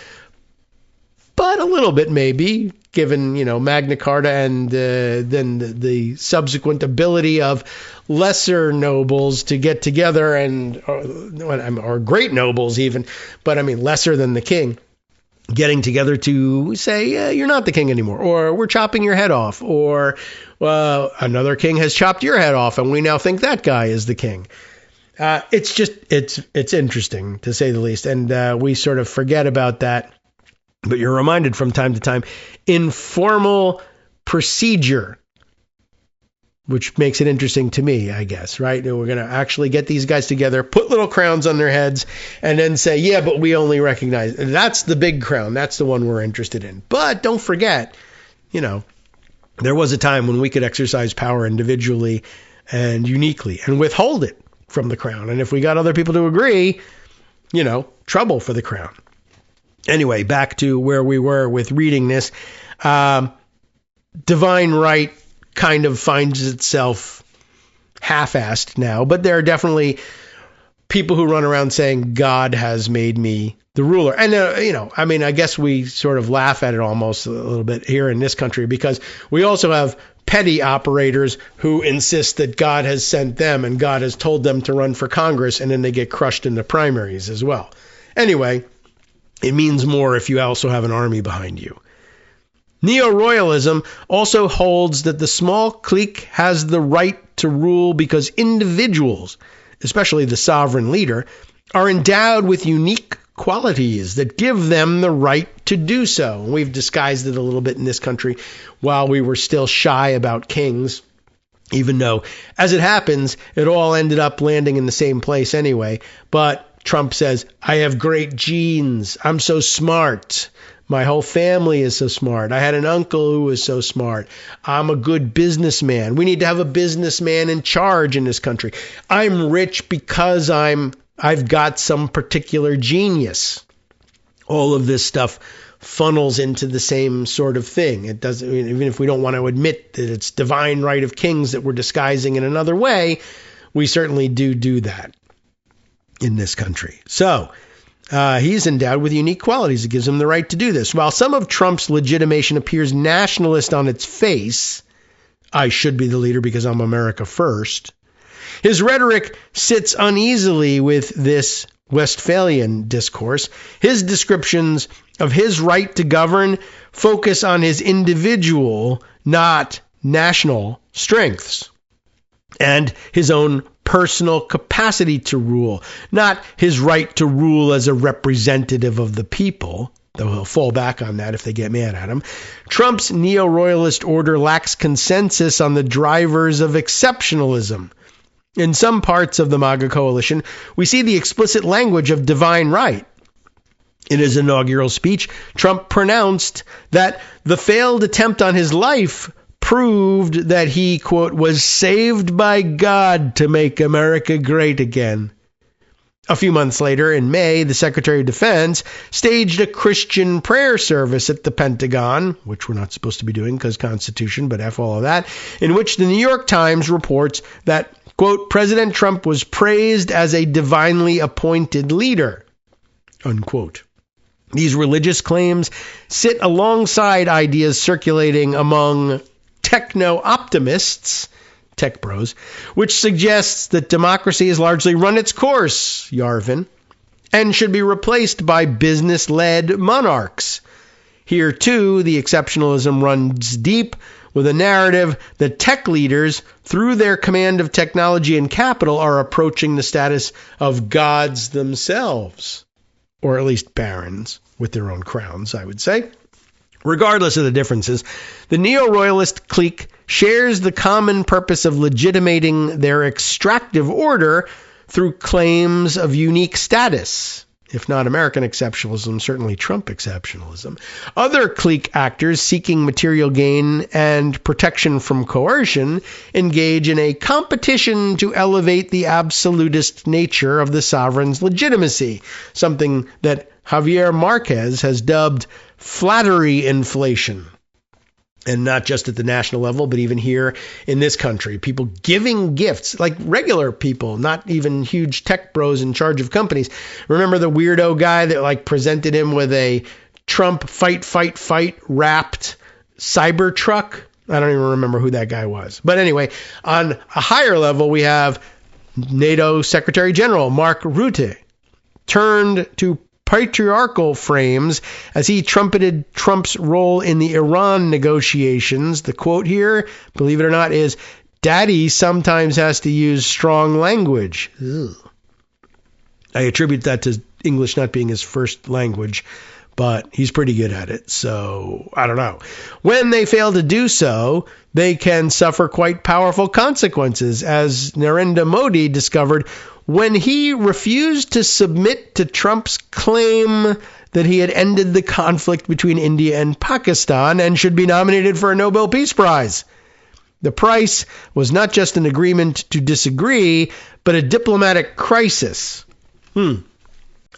but a little bit maybe, given, Magna Carta and then the subsequent ability of lesser nobles to get together or great nobles even, but I mean lesser than the king, getting together to say, you're not the king anymore, or we're chopping your head off, or another king has chopped your head off and we now think that guy is the king. It's interesting to say the least. And we sort of forget about that. But you're reminded from time to time, informal procedure, which makes it interesting to me, I guess, right? We're going to actually get these guys together, put little crowns on their heads, and then say, yeah, but we only recognize, that's the big crown. That's the one we're interested in. But don't forget, there was a time when we could exercise power individually and uniquely and withhold it from the crown. And if we got other people to agree, trouble for the crown. Anyway, back to where we were with reading this. Divine right kind of finds itself half-assed now, but there are definitely people who run around saying God has made me the ruler. And, I guess we sort of laugh at it almost a little bit here in this country because we also have petty operators who insist that God has sent them and God has told them to run for Congress, and then they get crushed in the primaries as well. Anyway, it means more if you also have an army behind you. Neo-royalism also holds that the small clique has the right to rule because individuals, especially the sovereign leader, are endowed with unique qualities that give them the right to do so. And we've disguised it a little bit in this country while we were still shy about kings, even though, as it happens, it all ended up landing in the same place anyway. But Trump says, I have great genes. I'm so smart. My whole family is so smart. I had an uncle who was so smart. I'm a good businessman. We need to have a businessman in charge in this country. I'm rich because I've got some particular genius. All of this stuff funnels into the same sort of thing. It doesn't, even if we don't want to admit that it's divine right of kings that we're disguising in another way, we certainly do that in this country. So he's endowed with unique qualities that gives him the right to do this. While some of Trump's legitimation appears nationalist on its face, I should be the leader because I'm America first, his rhetoric sits uneasily with this Westphalian discourse. His descriptions of his right to govern focus on his individual, not national strengths, and his own personal capacity to rule, not his right to rule as a representative of the people. though he'll fall back on that if they get mad at him. Trump's neo-royalist order lacks consensus on the drivers of exceptionalism. In some parts of the MAGA coalition, we see the explicit language of divine right. In his inaugural speech, Trump pronounced that the failed attempt on his life proved that he, quote, was saved by God to make America great again. A few months later, in May, the Secretary of Defense staged a Christian prayer service at the Pentagon, which we're not supposed to be doing because Constitution, but F all of that, in which the New York Times reports that, quote, President Trump was praised as a divinely appointed leader, unquote. These religious claims sit alongside ideas circulating among techno-optimists, tech bros, which suggests that democracy has largely run its course, Yarvin, and should be replaced by business-led monarchs. Here, too, the exceptionalism runs deep with a narrative that tech leaders, through their command of technology and capital, are approaching the status of gods themselves. Or at least barons, with their own crowns, I would say. Regardless of the differences, the neo-royalist clique shares the common purpose of legitimating their extractive order through claims of unique status. If not American exceptionalism, certainly Trump exceptionalism. Other clique actors seeking material gain and protection from coercion engage in a competition to elevate the absolutist nature of the sovereign's legitimacy, something that Javier Marquez has dubbed flattery inflation. And not just at the national level, but even here in this country. People giving gifts, like regular people, not even huge tech bros in charge of companies. Remember the weirdo guy that presented him with a Trump fight wrapped Cybertruck? I don't even remember who that guy was. But anyway, on a higher level, we have NATO Secretary General Mark Rutte turned to patriarchal frames as he trumpeted Trump's role in the Iran negotiations. The quote here, believe it or not, is, "Daddy sometimes has to use strong language." Ugh. I attribute that to English not being his first language, but he's pretty good at it, so I don't know. When they fail to do so, they can suffer quite powerful consequences, as Narendra Modi discovered when he refused to submit to Trump's claim that he had ended the conflict between India and Pakistan and should be nominated for a Nobel Peace Prize. The price was not just an agreement to disagree, but a diplomatic crisis. I'm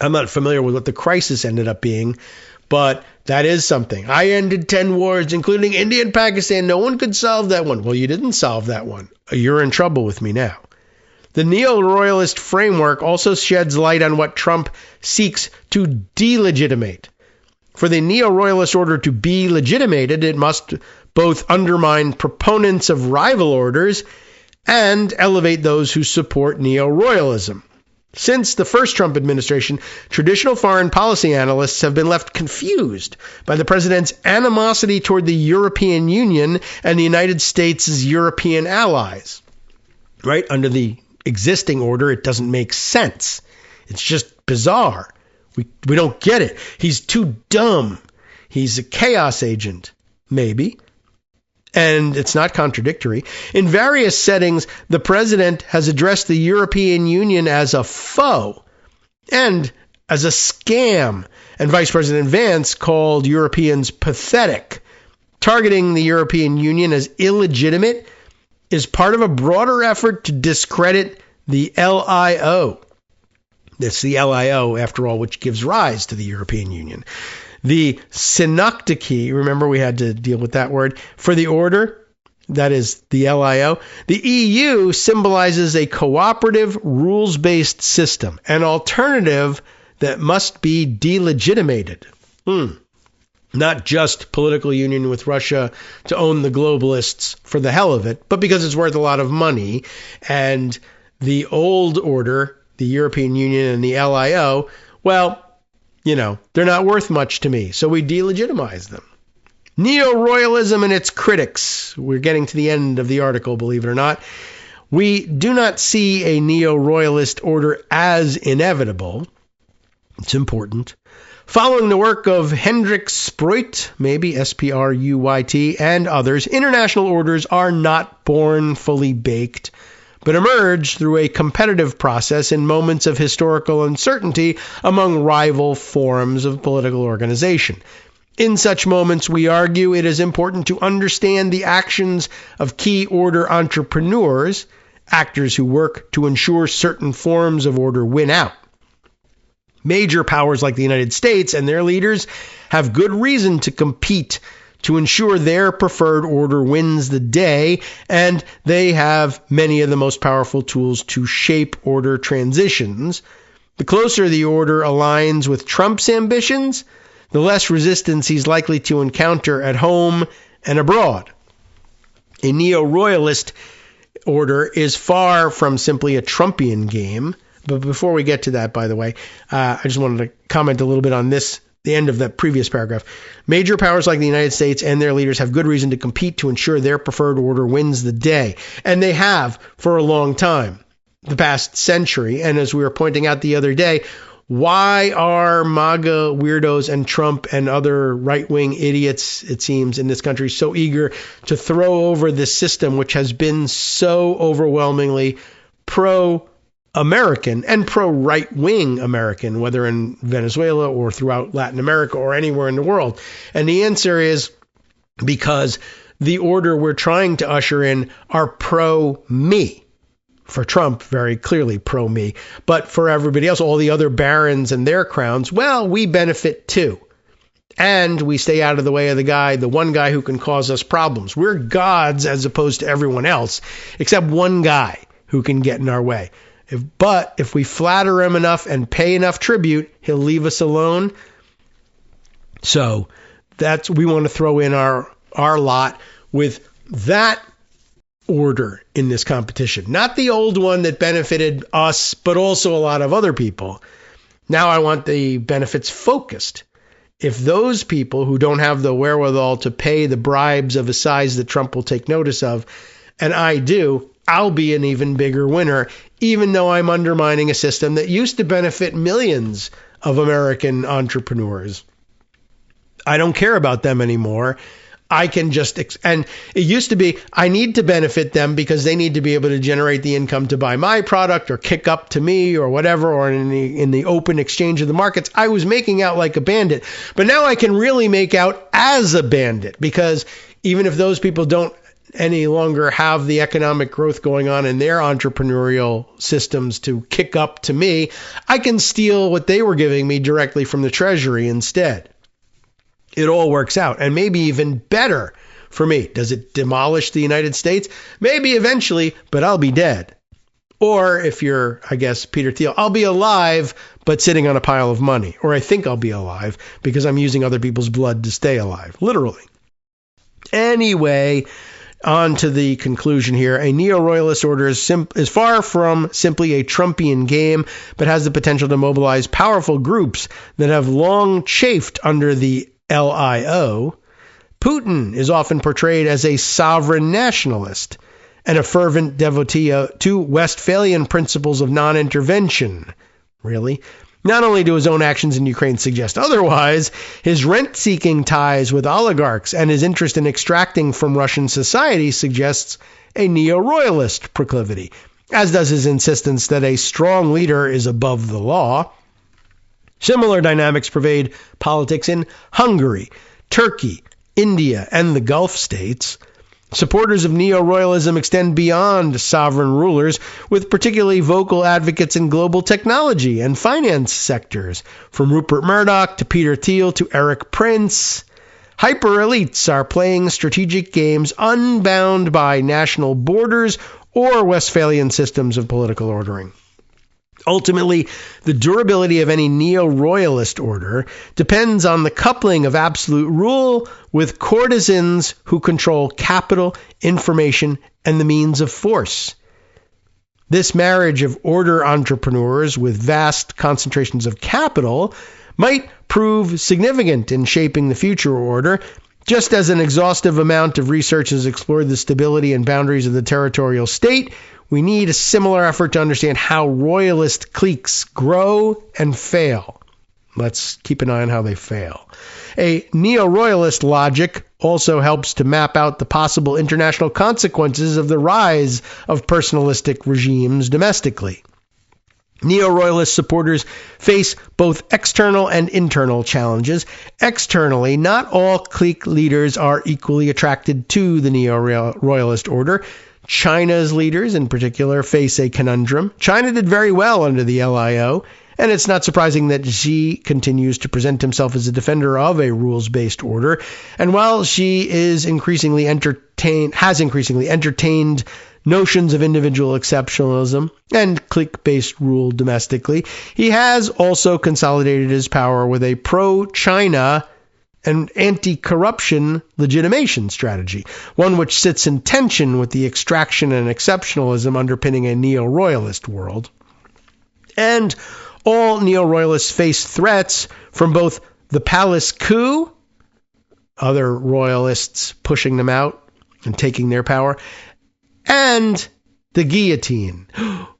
not familiar with what the crisis ended up being, but that is something. I ended 10 wars, including India and Pakistan. No one could solve that one. Well, you didn't solve that one. You're in trouble with me now. The neo-royalist framework also sheds light on what Trump seeks to delegitimate. For the neo-royalist order to be legitimated, it must both undermine proponents of rival orders and elevate those who support neo-royalism. Since the first Trump administration, traditional foreign policy analysts have been left confused by the president's animosity toward the European Union and the United States' European allies. Right? Under the existing order, it doesn't make sense. It's just bizarre. We don't get it. He's too dumb. He's a chaos agent, maybe. And it's not contradictory. In various settings, the president has addressed the European Union as a foe and as a scam. And Vice President Vance called Europeans pathetic. Targeting the European Union as illegitimate is part of a broader effort to discredit the LIO. It's the LIO, after all, which gives rise to the European Union. The synecdoche, remember we had to deal with that word, for the order, that is the LIO. The EU symbolizes a cooperative, rules-based system, an alternative that must be delegitimated. Not just political union with Russia to own the globalists for the hell of it, but because it's worth a lot of money. And the old order, the European Union and the LIO, well, they're not worth much to me, so we delegitimize them. Neo-royalism and its critics. We're getting to the end of the article, believe it or not. We do not see a neo-royalist order as inevitable. It's important. Following the work of Hendrik Spruit, maybe Spruyt, and others, international orders are not born fully baked, but emerge through a competitive process in moments of historical uncertainty among rival forms of political organization. In such moments, we argue it is important to understand the actions of key order entrepreneurs, actors who work to ensure certain forms of order win out. Major powers like the United States and their leaders have good reason to compete to ensure their preferred order wins the day, and they have many of the most powerful tools to shape order transitions. The closer the order aligns with Trump's ambitions, the less resistance he's likely to encounter at home and abroad. A neo-royalist order is far from simply a Trumpian game. But before we get to that, by the way, I just wanted to comment a little bit on this, the end of that previous paragraph. Major powers like the United States and their leaders have good reason to compete to ensure their preferred order wins the day. And they have for a long time, the past century. And as we were pointing out the other day, why are MAGA weirdos and Trump and other right-wing idiots, it seems, in this country so eager to throw over this system, which has been so overwhelmingly pro-American and pro-right-wing American, whether in Venezuela or throughout Latin America or anywhere in the world? And the answer is because the order we're trying to usher in are pro-me. For Trump, very clearly pro-me. But for everybody else, all the other barons and their crowns, well, we benefit too. And we stay out of the way of the one guy who can cause us problems. We're gods as opposed to everyone else, except one guy who can get in our way. But if we flatter him enough and pay enough tribute, he'll leave us alone. So we want to throw in our lot with that order in this competition. Not the old one that benefited us, but also a lot of other people. Now I want the benefits focused. If those people who don't have the wherewithal to pay the bribes of a size that Trump will take notice of, and I do, I'll be an even bigger winner, even though I'm undermining a system that used to benefit millions of American entrepreneurs. I don't care about them anymore. I can just, and it used to be, I need to benefit them because they need to be able to generate the income to buy my product or kick up to me or whatever, or in the open exchange of the markets. I was making out like a bandit, but now I can really make out as a bandit, because even if those people don't any longer have the economic growth going on in their entrepreneurial systems to kick up to me, I can steal what they were giving me directly from the Treasury instead. It all works out, and maybe even better for me. Does it demolish the United States? Maybe eventually, but I'll be dead. Or if you're, I guess, Peter Thiel, I'll be alive, but sitting on a pile of money. Or I think I'll be alive because I'm using other people's blood to stay alive, literally. Anyway, on to the conclusion here. A neo-royalist order is far from simply a Trumpian game, but has the potential to mobilize powerful groups that have long chafed under the LIO. Putin is often portrayed as a sovereign nationalist and a fervent devotee to Westphalian principles of non-intervention. Really? Not only do his own actions in Ukraine suggest otherwise, his rent-seeking ties with oligarchs and his interest in extracting from Russian society suggests a neo-royalist proclivity, as does his insistence that a strong leader is above the law. Similar dynamics pervade politics in Hungary, Turkey, India, and the Gulf states. Supporters of neo-royalism extend beyond sovereign rulers, with particularly vocal advocates in global technology and finance sectors, from Rupert Murdoch to Peter Thiel to Eric Prince. Hyper-elites are playing strategic games unbound by national borders or Westphalian systems of political ordering. Ultimately, the durability of any neo-royalist order depends on the coupling of absolute rule with courtesans who control capital, information, and the means of force. This marriage of order entrepreneurs with vast concentrations of capital might prove significant in shaping the future order, just as an exhaustive amount of research has explored the stability and boundaries of the territorial state. We need a similar effort to understand how royalist cliques grow and fail. Let's keep an eye on how they fail. A neo-royalist logic also helps to map out the possible international consequences of the rise of personalistic regimes domestically. Neo-royalist supporters face both external and internal challenges. Externally, not all clique leaders are equally attracted to the neo-royalist order. China's leaders, in particular, face a conundrum. China did very well under the LIO, and it's not surprising that Xi continues to present himself as a defender of a rules-based order. And while Xi has increasingly entertained notions of individual exceptionalism and clique-based rule domestically, he has also consolidated his power with a pro-China and anti-corruption legitimation strategy, one which sits in tension with the extraction and exceptionalism underpinning a neo-royalist world. And all neo-royalists face threats from both the palace coup, other royalists pushing them out and taking their power, and the guillotine.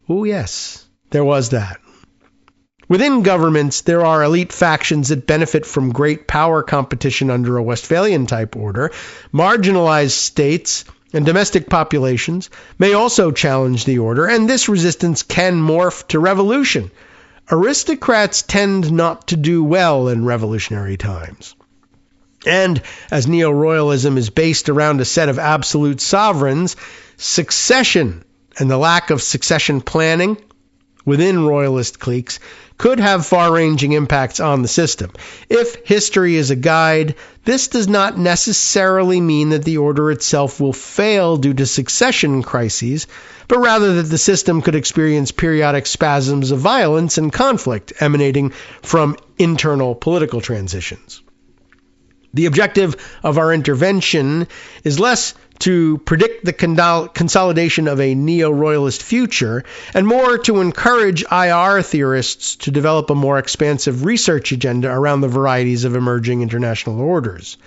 Oh, yes, there was that. Within governments, there are elite factions that benefit from great power competition under a Westphalian-type order. Marginalized states and domestic populations may also challenge the order, and this resistance can morph to revolution. Aristocrats tend not to do well in revolutionary times. And as neo-royalism is based around a set of absolute sovereigns, succession and the lack of succession planning within royalist cliques could have far-ranging impacts on the system. If history is a guide, this does not necessarily mean that the order itself will fail due to succession crises, but rather that the system could experience periodic spasms of violence and conflict emanating from internal political transitions. The objective of our intervention is less to predict the consolidation of a neo-royalist future, and more to encourage IR theorists to develop a more expansive research agenda around the varieties of emerging international orders.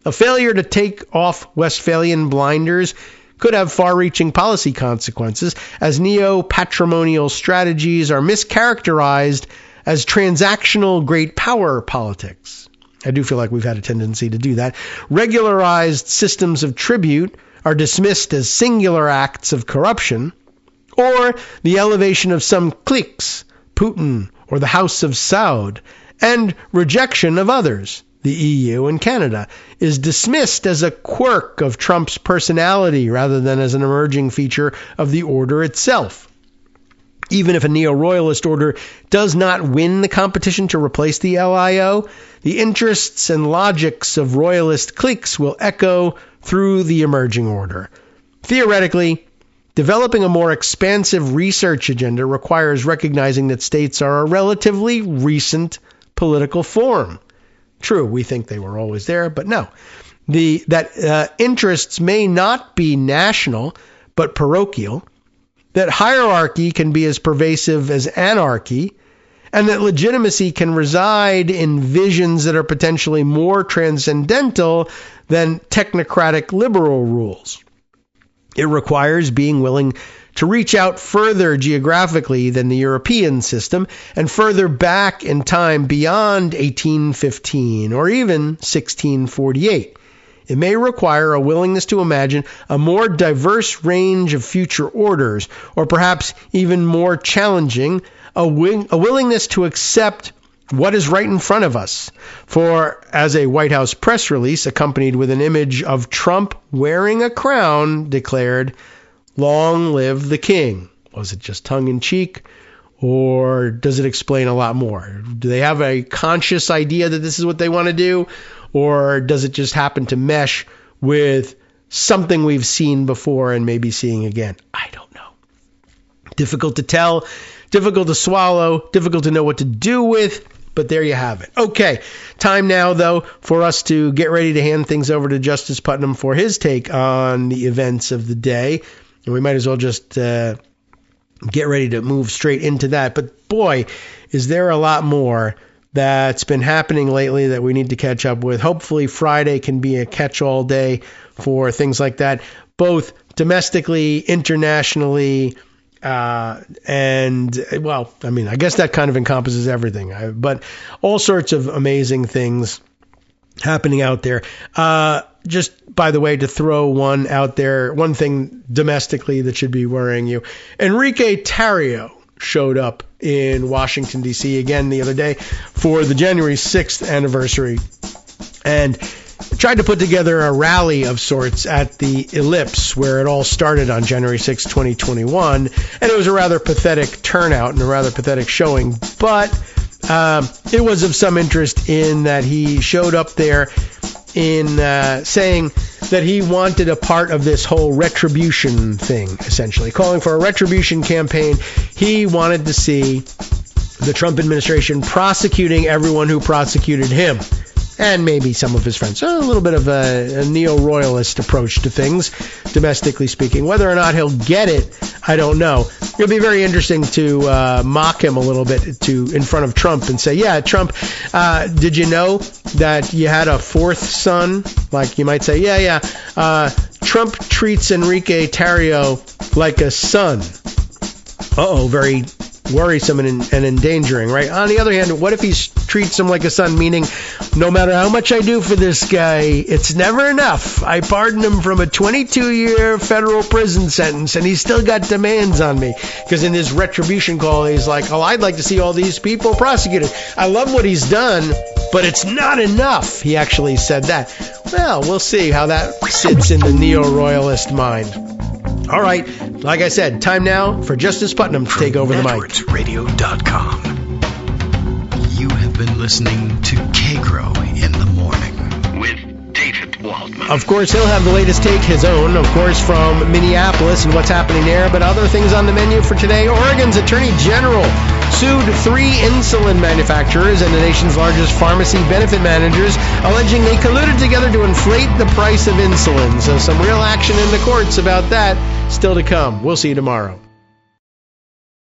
A failure to take off Westphalian blinders could have far-reaching policy consequences, as neo-patrimonial strategies are mischaracterized as transactional great power politics. I do feel like we've had a tendency to do that. Regularized systems of tribute are dismissed as singular acts of corruption, or the elevation of some cliques, Putin or the House of Saud, and rejection of others, the EU and Canada, is dismissed as a quirk of Trump's personality rather than as an emerging feature of the order itself. Even if a neo-royalist order does not win the competition to replace the LIO, the interests and logics of royalist cliques will echo through the emerging order. Theoretically, developing a more expansive research agenda requires recognizing that states are a relatively recent political form. True, we think they were always there, but no. That interests may not be national, but parochial, that hierarchy can be as pervasive as anarchy, and that legitimacy can reside in visions that are potentially more transcendental than technocratic liberal rules. It requires being willing to reach out further geographically than the European system and further back in time beyond 1815 or even 1648. It may require a willingness to imagine a more diverse range of future orders, or perhaps even more challenging, a willingness to accept what is right in front of us. For, as a White House press release accompanied with an image of Trump wearing a crown declared, "Long live the king." Was it just tongue-in-cheek, or does it explain a lot more? Do they have a conscious idea that this is what they want to do? Or does it just happen to mesh with something we've seen before and maybe seeing again? I don't know. Difficult to tell, difficult to swallow, difficult to know what to do with, but there you have it. Okay, time now, though, for us to get ready to hand things over to Justice Putnam for his take on the events of the day. And we might as well just get ready to move straight into that. But boy, is there a lot more that's been happening lately that we need to catch up with. Hopefully Friday can be a catch-all day for things like that, both domestically, internationally, And, well, I mean, I guess that kind of encompasses everything. But all sorts of amazing things happening out there. Just, by the way, to throw one out there, one thing domestically that should be worrying you. Enrique Tarrio showed up in Washington, D.C. again the other day for the January 6th anniversary and tried to put together a rally of sorts at the Ellipse where it all started on January 6, 2021. And it was a rather pathetic turnout and a rather pathetic showing. But it was of some interest in that he showed up there in saying that he wanted a part of this whole retribution thing, essentially, calling for a retribution campaign. He wanted to see the Trump administration prosecuting everyone who prosecuted him, and maybe some of his friends. A little bit of a neo-royalist approach to things, domestically speaking. Whether or not he'll get it, I don't know. It'll be very interesting to mock him a little bit in front of Trump and say, yeah, Trump, did you know that you had a fourth son? Like you might say, yeah. Trump treats Enrique Tarrio like a son. Very worrisome and endangering, right? On the other hand, what if he treats him like a son, meaning no matter how much I do for this guy, it's never enough. I pardon him from a 22-year federal prison sentence, and he's still got demands on me. Because in his retribution call, he's like, oh, I'd like to see all these people prosecuted. I love what he's done, but it's not enough. He actually said that. Well, we'll see how that sits in the neo-royalist mind. All right, like I said, time now for Justice Putnam to take over the mic. NetworksRadio.com. You have been listening to Kagro in the morning with David Waldman. Of course, he'll have the latest take, his own, of course, from Minneapolis and what's happening there. But other things on the menu for today: Oregon's Attorney General sued 3 insulin manufacturers and the nation's largest pharmacy benefit managers, alleging they colluded together to inflate the price of insulin. So some real action in the courts about that still to come. We'll see you tomorrow.